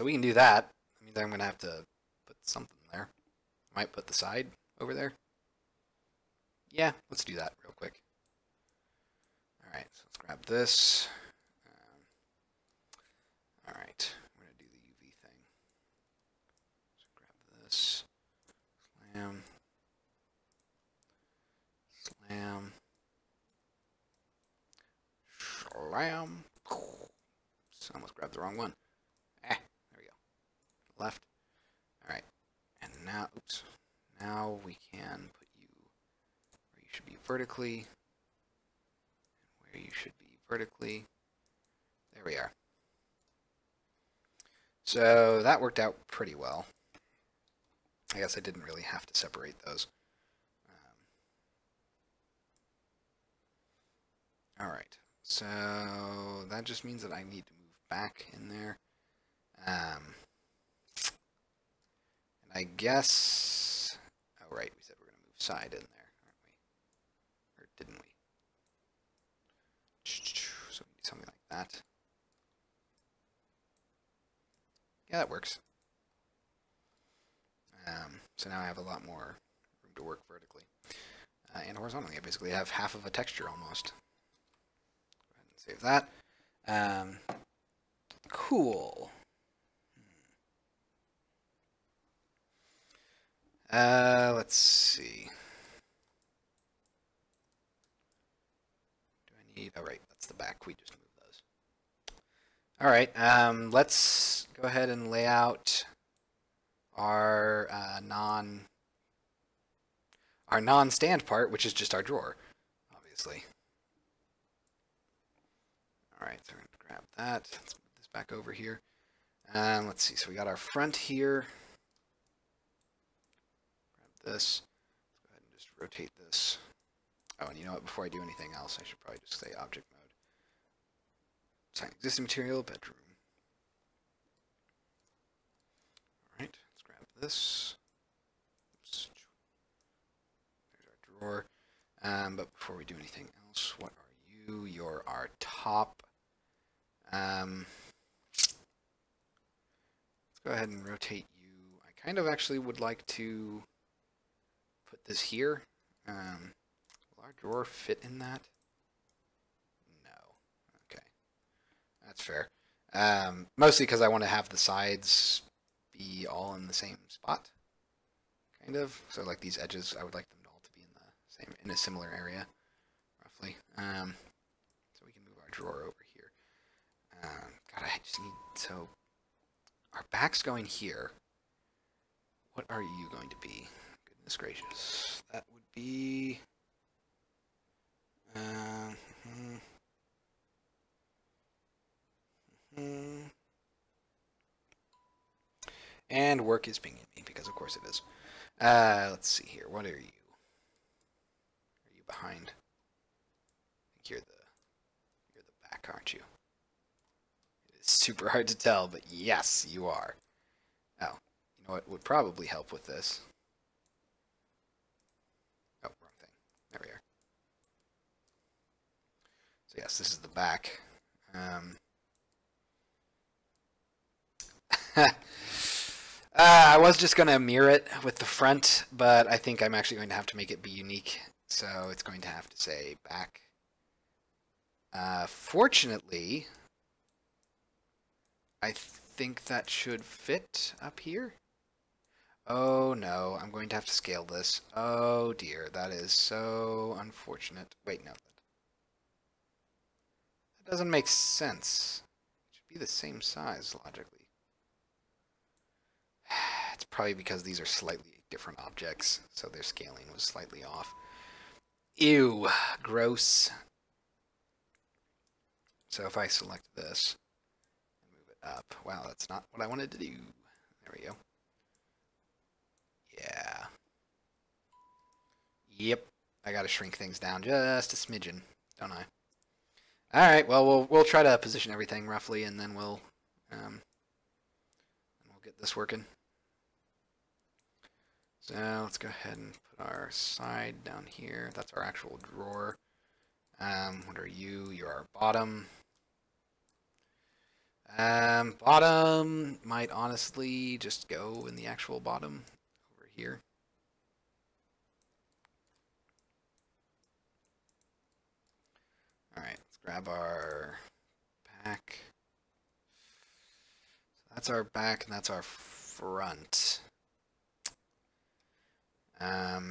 A: we can do that. That means I'm going to have to put something there. I might put the side over there. Yeah, let's do that real quick. Alright, so let's grab this. Alright, I'm going to do the UV thing. So grab this. Slam. Almost grabbed the wrong one. There we go. Left. All right. And now, oops. Now we can put you where you should be vertically. And where you should be vertically. There we are. So that worked out pretty well. I guess I didn't really have to separate those. All right. So that just means that I need to move back in there. And I guess, oh right, we said we're going to move side in there, aren't we? Or didn't we? So we need something like that. Yeah, that works. So now I have a lot more room to work vertically. And horizontally, I basically have half of a texture almost. Go ahead and save that. Cool. Let's see. Do I need, oh right, that's the back, we just moved those. All right, let's go ahead and lay out our non-stand part, which is just our drawer, obviously. All right, so we're gonna grab that. Let's move this back over here. Let's see. So we got our front here. Grab this. Let's go ahead and just rotate this. Oh, and you know what? Before I do anything else, I should probably just say object mode. Assign existing material, bedroom. All right, let's grab this. Oops. There's our drawer. But before we do anything else, what are you? You're our top. Let's go ahead and rotate you. I kind of actually would like to put this here. Will our drawer fit in that? No. Okay. That's fair. Mostly because I want to have the sides be all in the same spot. Kind of. So like these edges, I would like them all to be in the same, in a similar area, roughly. So we can move our drawer over here. God, I just need, so our back's going here. What are you going to be? Goodness gracious. That would be... And work is pinging me, because of course it is. Let's see here. What are you? Are you behind? I think you're the back, aren't you? It's super hard to tell, but yes, you are. Oh, you know what would probably help with this? Oh, wrong thing. There we are. So yes, this is the back. I was just going to mirror it with the front, but I think I'm actually going to have to make it be unique. So it's going to have to say back. Fortunately, I think that should fit up here. Oh no, I'm going to have to scale this. Oh dear, that is so unfortunate. Wait, no. That doesn't make sense. It should be the same size, logically. It's probably because these are slightly different objects, so their scaling was slightly off. Ew, gross. So if I select this and move it up, wow, that's not what I wanted to do. There we go. Yeah. Yep, I gotta shrink things down just a smidgen, don't I? All right, well, we'll try to position everything roughly, and then we'll get this working. So let's go ahead and put our side down here. That's our actual drawer. What are you? You're our bottom. Bottom might honestly just go in the actual bottom over here. All right, let's grab our back. So that's our back and that's our front.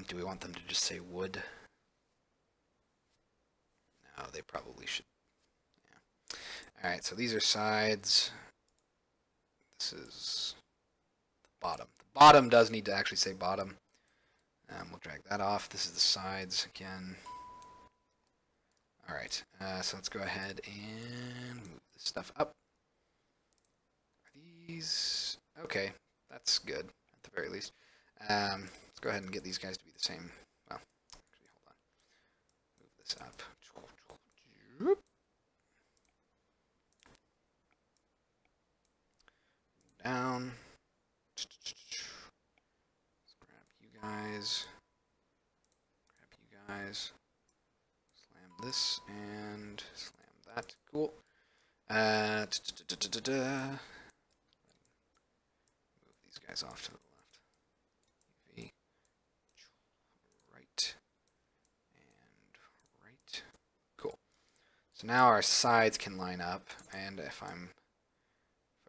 A: Do we want them to just say wood? No, they probably should. Yeah. Alright, so these are sides. This is the bottom. The bottom does need to actually say bottom. We'll drag that off. This is the sides again. Alright, so let's go ahead and move this stuff up. Are these... Okay, that's good, at the very least. Let's go ahead and get these guys to be the same. Well, actually, hold on. Move this up. Down. Let's grab you guys. Grab you guys. Slam this and slam that. Cool. Move these guys off to the left. UV. Right. And right. Cool. So now our sides can line up, and if I'm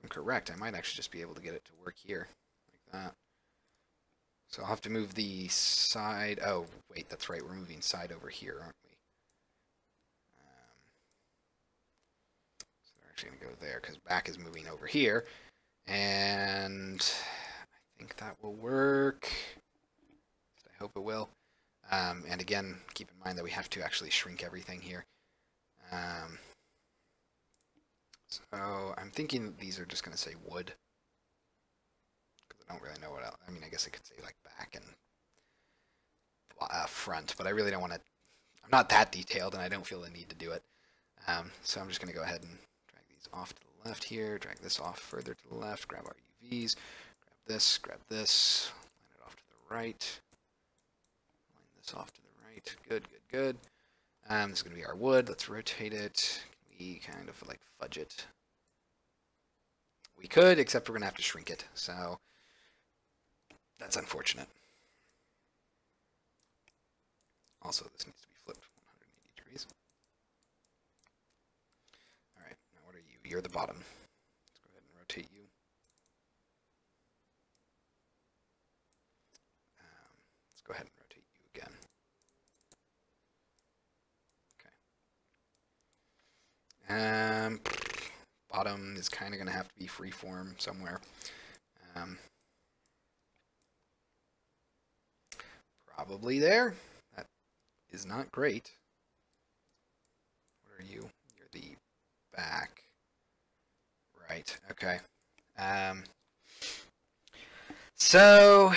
A: correct, I might actually just be able to get it to work here, like that. So I'll have to move the side. Oh, wait, that's right. We're moving side over here, aren't we? So they're actually going to go there because back is moving over here. And I think that will work. I hope it will. And again, keep in mind that we have to actually shrink everything here. So I'm thinking that these are just going to say wood. Because I don't really know what else. I mean, I guess I could say like back and front, but I really don't want to. I'm not that detailed, and I don't feel the need to do it. So I'm just going to go ahead and drag these off to the left here, drag this off further to the left, grab our UVs, grab this, line it off to the right, line this off to the right. Good, good, good. This is going to be our wood. Let's rotate it. We kind of like fudge it. We could, except we're going to have to shrink it, so that's unfortunate. Also, this needs to be flipped 180 degrees. Alright, now what are you? You're the bottom. Let's go ahead and rotate you. Let's go ahead and rotate you again. Bottom is kind of going to have to be freeform somewhere. Probably there. That is not great. What are you? You're the back. Right, okay. So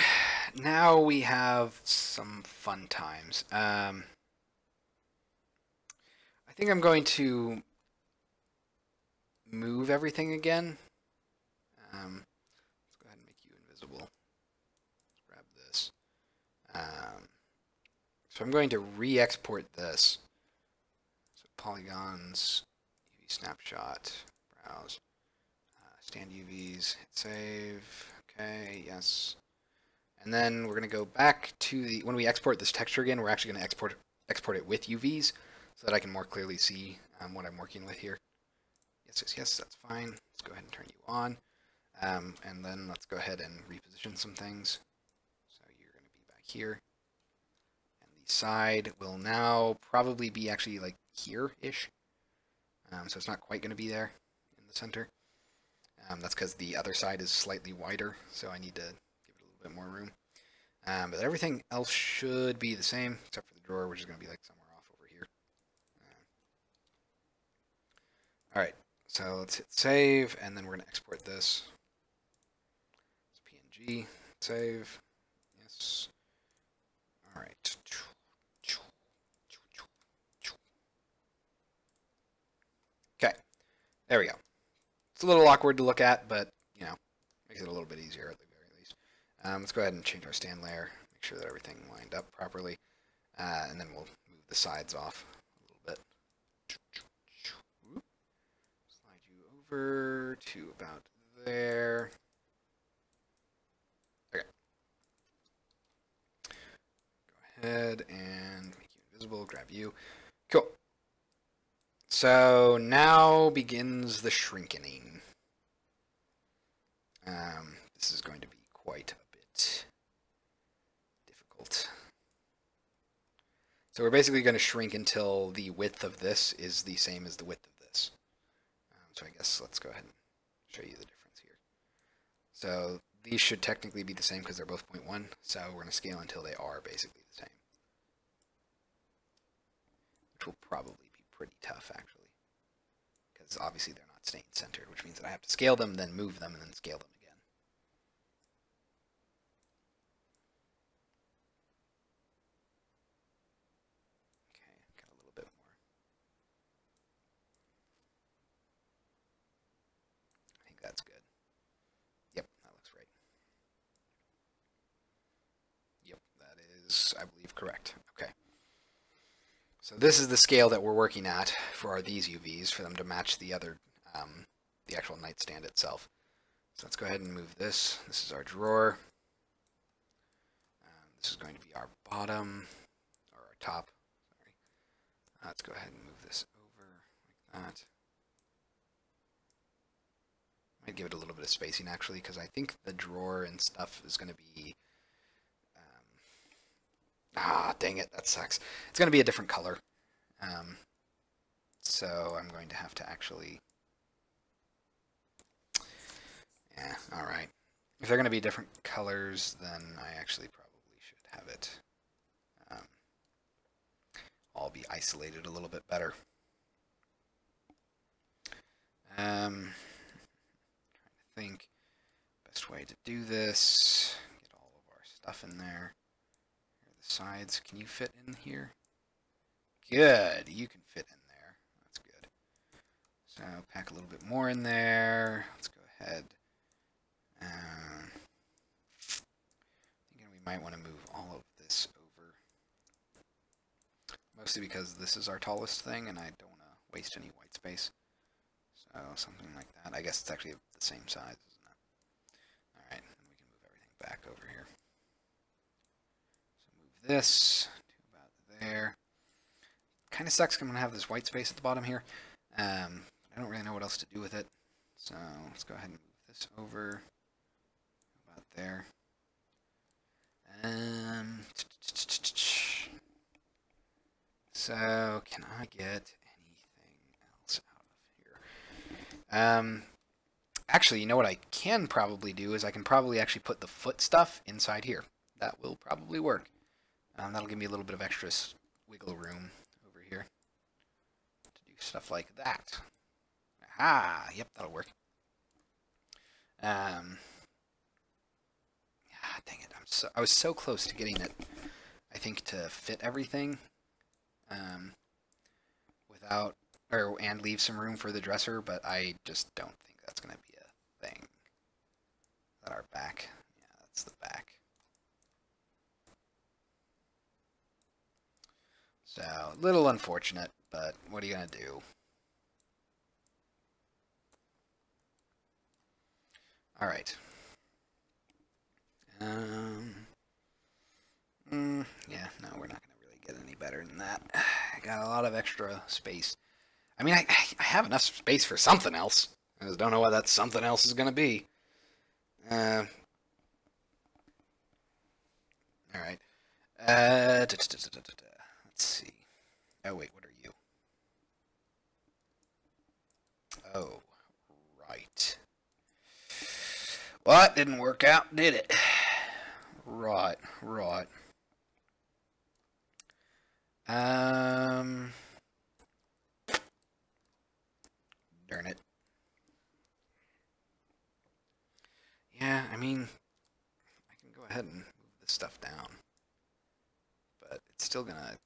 A: now we have some fun times. I think I'm going to move everything again. Let's go ahead and make you invisible. Let's grab this. So I'm going to re-export this. So polygons, UV snapshot, browse, stand UVs, hit save. Okay, yes. And then we're going to go back to the, when we export this texture again, we're actually going to export it with UVs so that I can more clearly see what I'm working with here. Yes, yes, yes, that's fine. Let's go ahead and turn you on. And then let's go ahead and reposition some things. So you're going to be back here. And the side will now probably be actually like here-ish. So it's not quite going to be there in the center. That's because the other side is slightly wider, so I need to give it a little bit more room. But everything else should be the same, except for the drawer, which is going to be like somewhere off over here. Alright, so let's hit save, and then we're going to export this. It's PNG, save, yes. Alright. Okay, there we go. It's a little awkward to look at, but, you know, makes it a little bit easier at the very least. Let's go ahead and change our stand layer, make sure that everything lined up properly, and then we'll move the sides off a little bit. Slide you over to about there. Okay. Go ahead and make you invisible, grab you. Cool. So now begins the shrinkening. This is going to be quite a bit difficult. So we're basically going to shrink until the width of this is the same as the width of this. So I guess let's go ahead and show you the difference here. So these should technically be the same because they're both 0.1, so we're going to scale until they are basically the same. Which will probably be pretty tough, actually. Because obviously they're not staying centered, which means that I have to scale them, then move them, and then scale them again. Okay, got a little bit more. I think that's good. Yep, that looks right. Yep, that is, I believe, correct. Okay. So this is the scale that we're working at for these UVs, for them to match the other, the actual nightstand itself. So let's go ahead and move this. This is our drawer. This is going to be our bottom, or our top, sorry. Let's go ahead and move this over like that. Might give it a little bit of spacing, actually, because I think the drawer and stuff is going to be... dang it, that sucks. It's going to be a different color. So I'm going to have to actually... Yeah, alright. If they're going to be different colors, then I actually probably should have it all be isolated a little bit better. Trying to think best way to do this. Get all of our stuff in there. Here are the sides. Can you fit in here? Good. You can fit in there. That's good. So pack a little bit more in there. Let's go ahead. Thinking we might want to move all of this over. Mostly because this is our tallest thing and I don't want to waste any white space. So something like that. I guess it's actually the same size, isn't it? Alright, then we can move everything back over here. So move this to about there. Kind of sucks because I'm going to have this white space at the bottom here. I don't really know what else to do with it. So let's go ahead and move this over about there. So can I get anything else out of here? Actually, you know what I can probably do is I can probably actually put the foot stuff inside here. That will probably work. That'll give me a little bit of extra wiggle room over here to do stuff like that. Aha! Yep, that'll work. Dang it! I was so close to getting it. I think to fit everything, and leave some room for the dresser, but I just don't think that's going to be a thing. Is that our back? Yeah, that's the back. So, a little unfortunate, but what are you going to do? Alright. Yeah, no, we're not going to really get any better than that. I got a lot of extra space. I mean, I have enough space for something else. I just don't know what that something else is going to be. Alright. Let's see. Oh, wait, what are you? Oh, right. Well, that didn't work out, did it? Right. Darn it. Yeah, I mean, I can go ahead and move this stuff down, but it's still gonna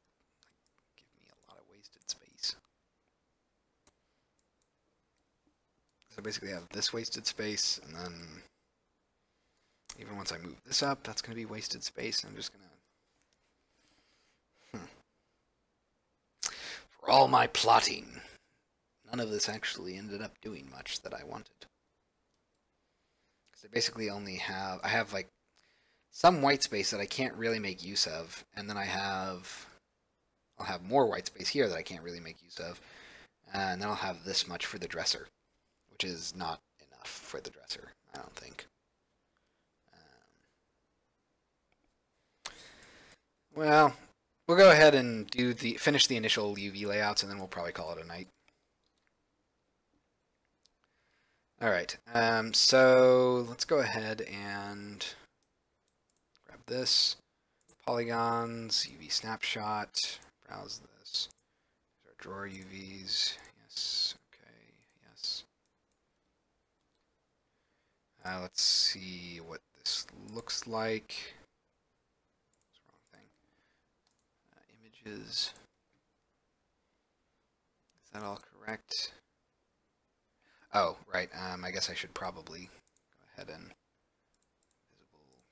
A: give me a lot of wasted space. So basically I have this wasted space, and then even once I move this up, that's gonna be wasted space, and I'm just gonna... For all my plotting, none of this actually ended up doing much that I wanted. Because I basically only have... I have, like, some white space that I can't really make use of, and then I'll have more white space here that I can't really make use of, and then I'll have this much for the dresser, which is not enough for the dresser, I don't think. Well, we'll go ahead and finish the initial UV layouts, and then we'll probably call it a night. All right. So let's go ahead and grab this. Polygons, UV snapshot. Browse this. Our drawer UVs. Yes. Okay. Yes. Let's see what this looks like. Wrong thing. Images. Is that all correct? Oh, right. I guess I should probably go ahead and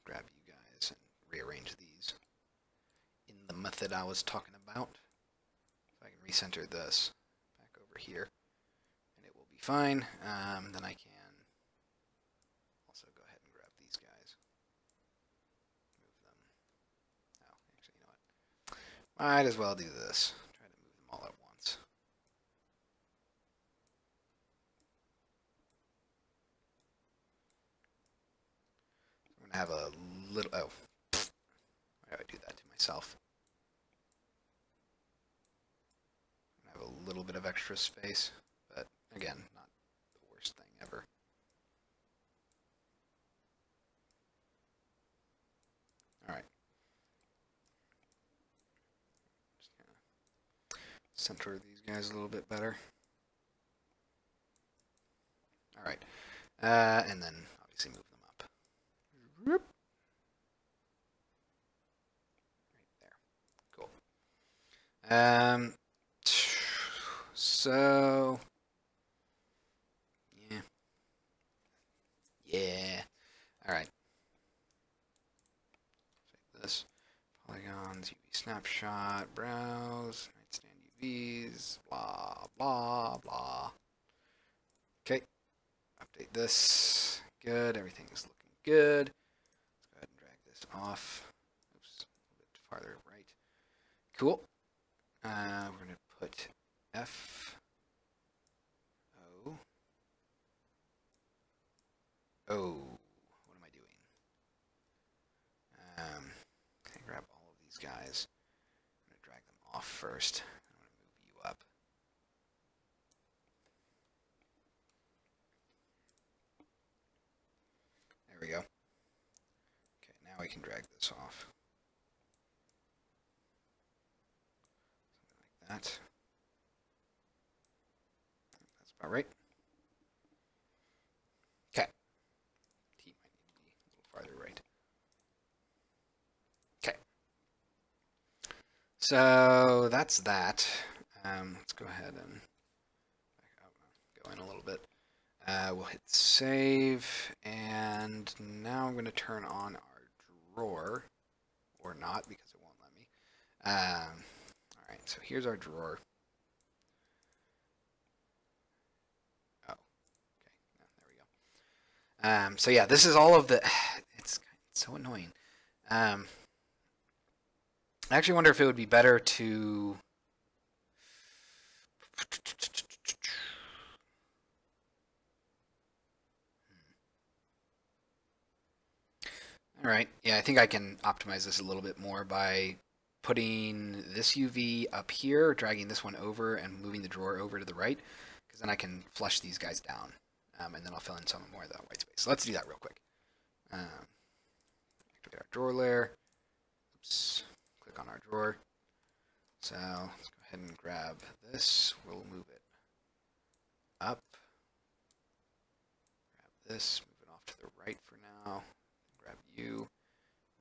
A: grab you guys and rearrange these in the method I was talking about. So I can recenter this back over here, and it will be fine. Then I can also go ahead and grab these guys, move them. Oh, actually, you know what? Might as well do this. Try to move them all at once. I'm gonna have a little. Oh, why do I do that to myself? Have a little bit of extra space, but again, not the worst thing ever. All right. Just gonna center these guys a little bit better. All right. And then obviously move them up. Right there. Cool. So yeah. All right. Take this. Polygons, UV snapshot, browse, nightstand UVs, blah blah blah. Okay. Update this. Good. Everything's looking good. Let's go ahead and drag this off. Oops. A little bit farther right. Cool. We're going to put F. O. Oh. What am I doing? Okay, grab all of these guys. I'm going to drag them off first. I'm going to move you up. There we go. Okay, now we can drag this off. Something like that. That's about right. Okay. T might need to be a little farther right. Okay. So that's that. Let's go ahead and go in a little bit. We'll hit save, and now I'm going to turn on our drawer, or not because it won't let me. All right, so here's our drawer. Oh, okay, there we go. So yeah, this is all of the. It's so annoying. I actually wonder if it would be better to. All right, yeah, I think I can optimize this a little bit more by putting this UV up here, dragging this one over, and moving the drawer over to the right, because then I can flush these guys down, and then I'll fill in some more of that white space. So let's do that real quick. Activate our drawer layer. Oops, click on our drawer. So let's go ahead and grab this. We'll move it up. Grab this, move it off to the right for now. Grab you,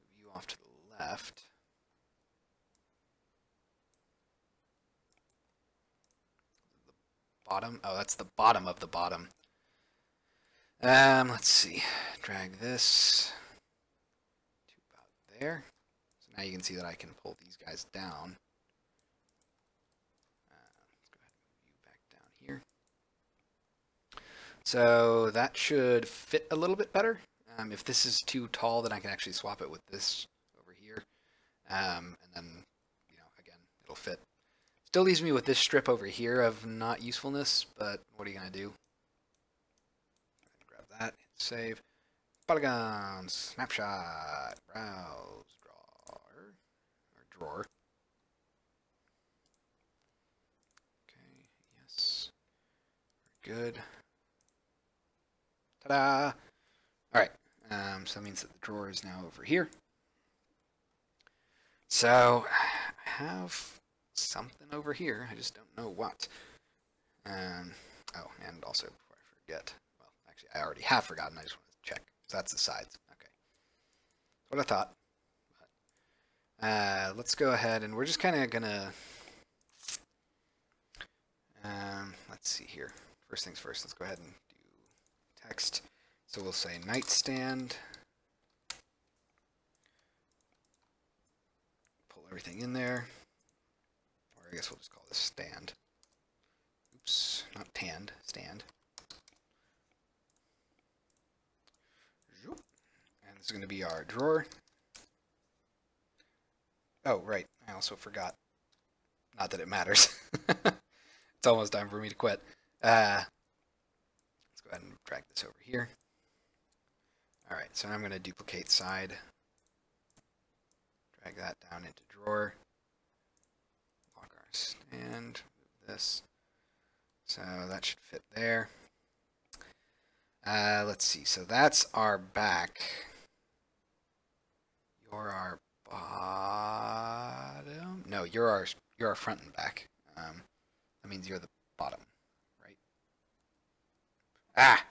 A: move you off to the left. The bottom? Oh, that's the bottom of the bottom. Let's see. Drag this to about there. So now you can see that I can pull these guys down. Let's go ahead and move you back down here. So that should fit a little bit better. If this is too tall, then I can actually swap it with this over here. And then, you know, again, it'll fit. Still leaves me with this strip over here of not usefulness, but what are you going to do? Grab that, hit save. Polygons, snapshot, browse, drawer. Okay, yes. We're good. Ta-da! All right. So that means that the drawer is now over here. So I have something over here. I just don't know what. Oh, and also before I forget, well, actually I already have forgotten. I just wanted to check. So that's the sides. Okay. That's what I thought. But, let's go ahead and we're just kind of gonna. Let's see here. First things first. Let's go ahead and do text. So we'll say nightstand. Pull everything in there. Or I guess we'll just call this stand. Oops, not tanned, stand. And this is going to be our drawer. Oh, right. I also forgot. Not that it matters. It's almost time for me to quit. Let's go ahead and drag this over here. Alright, so now I'm going to duplicate side. Drag that down into drawer. Lock our stand. Move this. So that should fit there. Let's see. So that's our back. You're our bottom. No, you're our front and back. That means you're the bottom, right? Ah,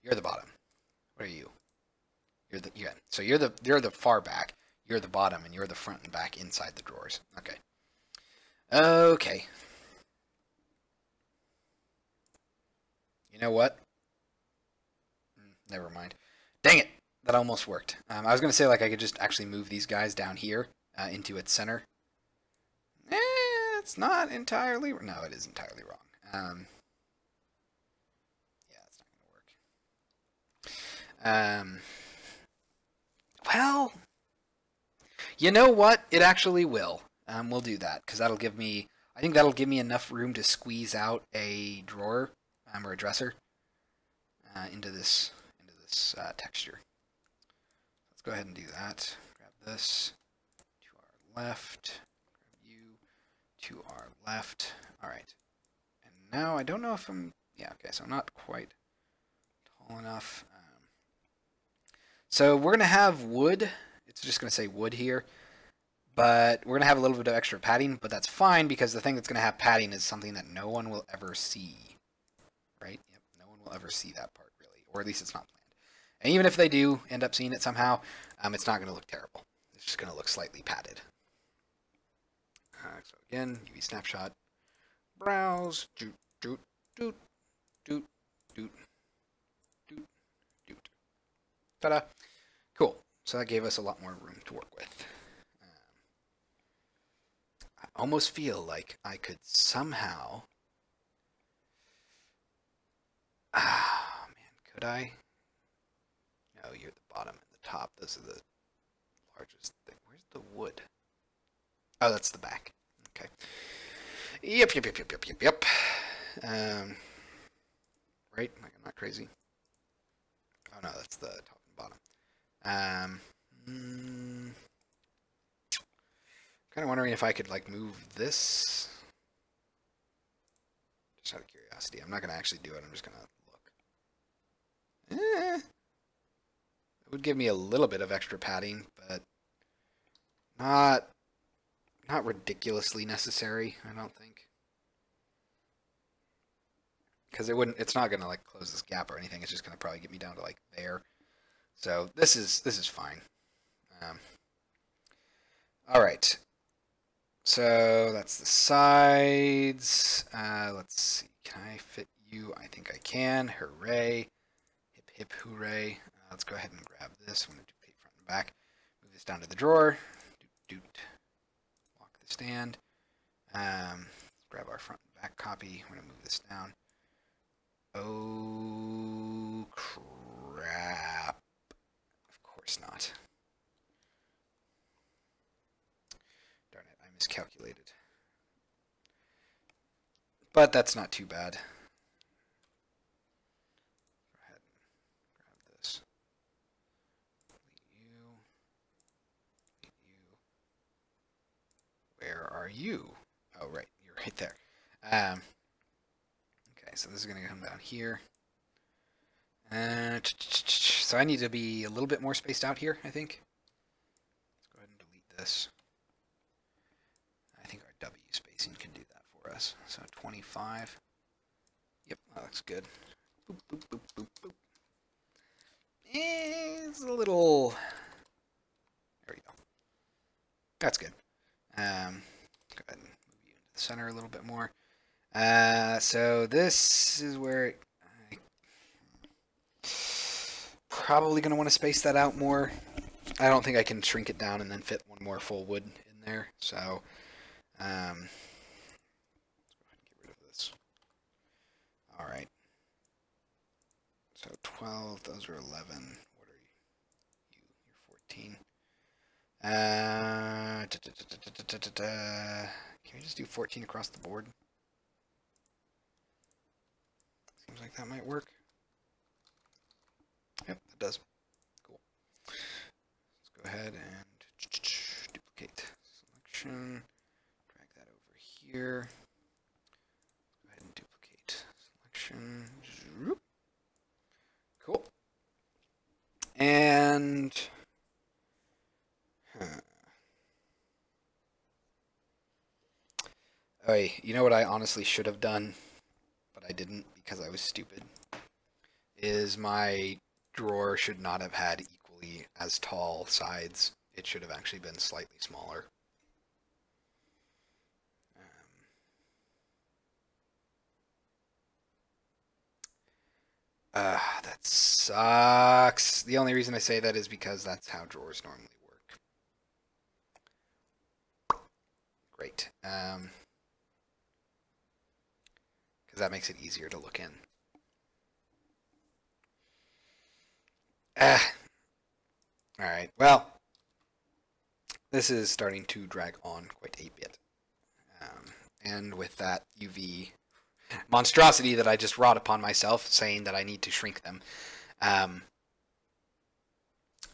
A: you're the bottom. What are you? You're the So you're the far back. You're the bottom, and you're the front and back inside the drawers. Okay. Okay. You know what? Never mind. Dang it! That almost worked. I was going to say like I could just actually move these guys down here into its center. It's not entirely... No, it is entirely wrong. Yeah, it's not going to work. Well, you know what? It actually will. We'll do that because that'll give me... I think that'll give me enough room to squeeze out a drawer or a dresser into this texture. Let's go ahead and do that. Grab this to our left. Grab you to our left. All right. And now I don't know if I'm... Yeah, okay, so I'm not quite tall enough. So we're going to have wood. It's just going to say wood here. But we're going to have a little bit of extra padding, but that's fine because the thing that's going to have padding is something that no one will ever see. Right? Yep, no one will ever see that part, really. Or at least it's not planned. And even if they do end up seeing it somehow, it's not going to look terrible. It's just going to look slightly padded. So again, UV snapshot, browse, doot, doot, doot, doot, doot, doot, doot. Ta-da! Cool. So that gave us a lot more room to work with. I almost feel like I could somehow... Ah, man, could I? No, you're the bottom and the top. Those are the largest thing. Where's the wood? Oh, that's the back. Okay. Yep. Right? Like I'm not crazy. Oh no, that's the top and bottom. Kind of wondering if I could like move this. Just out of curiosity. I'm not gonna actually do it. I'm just gonna look. It would give me a little bit of extra padding, but not ridiculously necessary, I don't think. Because it's not gonna like close this gap or anything. It's just gonna probably get me down to like there. So this is fine. All right. So that's the sides. Let's see. Can I fit you? I think I can. Hooray! Hip hip hooray! Let's go ahead and grab this. I'm gonna duplicate front and back. Move this down to the drawer. Doot doot. Lock the stand. Grab our front and back copy. I'm gonna move this down. Oh crap! Of course not. Darn it! I miscalculated. But that's not too bad. Go ahead and grab this. Delete you. Where are you? Oh, right. You're right there. Okay, so this is going to come down here. So I need to be a little bit more spaced out here, I think. Let's go ahead and delete this. I think our W spacing can do that for us. So 25. Yep, that looks good. Boop, boop, boop, boop, boop. It's a little... There we go. That's good. Go ahead and move you into the center a little bit more. So this is where I'm probably going to want to space that out more. I don't think I can shrink it down and then fit one more full wood in there. So let's go ahead and get rid of this. All right. So 12, those are 11. What are you? You're 14. Can we just do 14 across the board? Seems like that might work. Yep, it does. Cool. Let's go ahead and duplicate selection. Drag that over here. Go ahead and duplicate selection. Cool. And oh, you know what I honestly should have done, but I didn't because I was stupid, is my drawer should not have had equally as tall sides. It should have actually been slightly smaller. That sucks. The only reason I say that is because that's how drawers normally work. Great. Because that makes it easier to look in. Alright, well, this is starting to drag on quite a bit. And with that UV monstrosity that I just wrought upon myself, saying that I need to shrink them,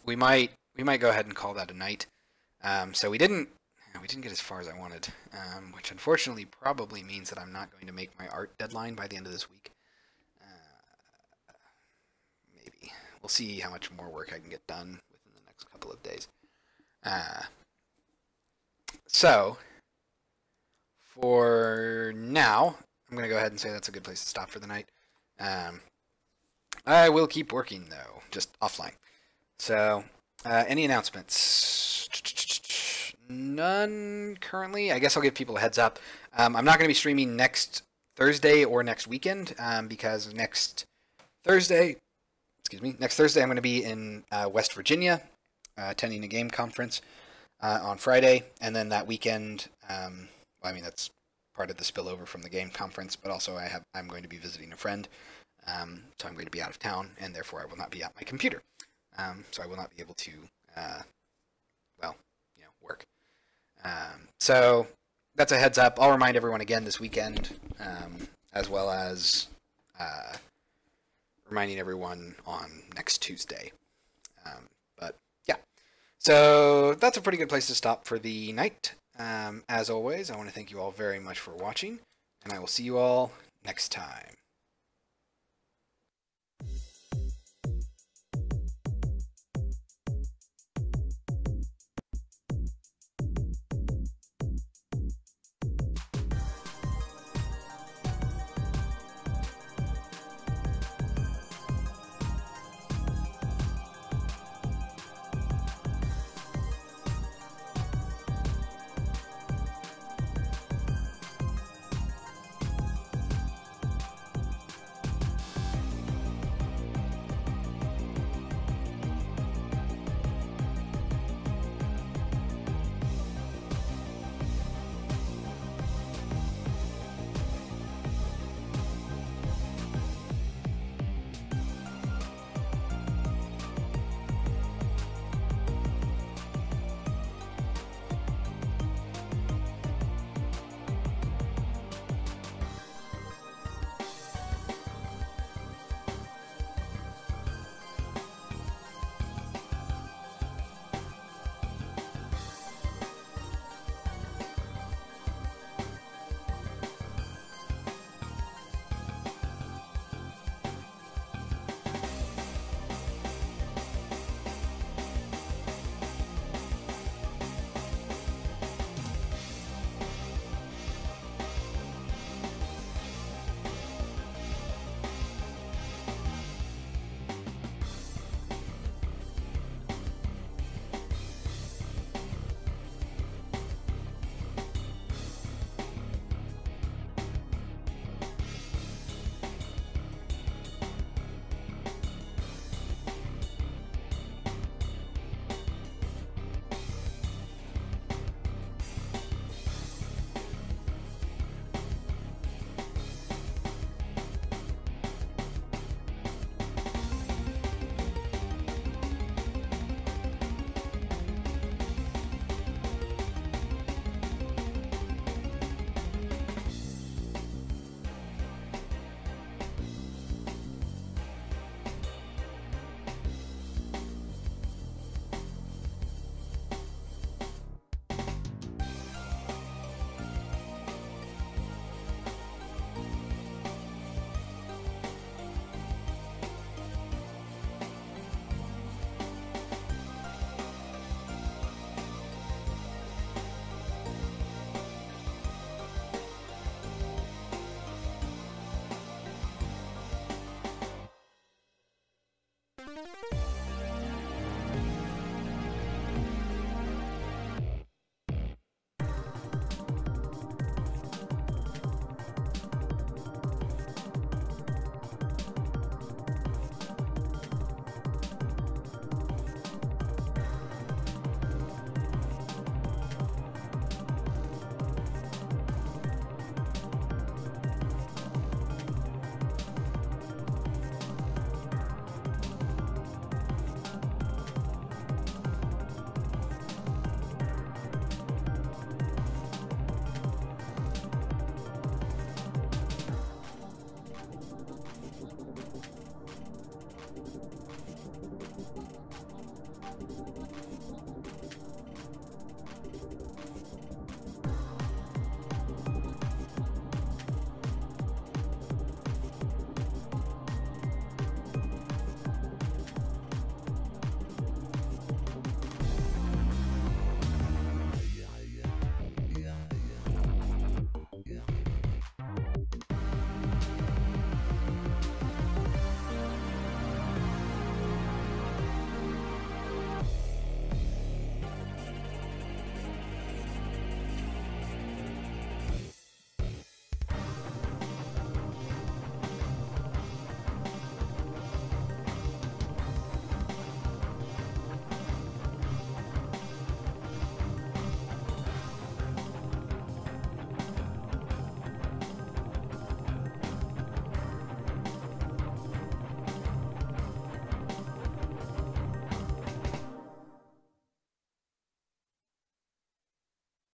A: we might go ahead and call that a night. So we didn't get as far as I wanted, which unfortunately probably means that I'm not going to make my art deadline by the end of this week. Maybe. We'll see how much more work I can get done within the next couple of days. So, for now, I'm going to go ahead and say that's a good place to stop for the night. I will keep working, though, just offline. So, any announcements? None currently. I guess I'll give people a heads up. I'm not going to be streaming next Thursday or next weekend because next Thursday I'm going to be in West Virginia attending a game conference on Friday, and then that weekend, well, I mean, that's part of the spillover from the game conference, but also I'm going to be visiting a friend, so I'm going to be out of town, and therefore I will not be at my computer, so I will not be able to, well, you know, work. So that's a heads up. I'll remind everyone again this weekend, as well as reminding everyone on next Tuesday. But yeah, so that's a pretty good place to stop for the night. As always, I want to thank you all very much for watching, and I will see you all next time. Bye.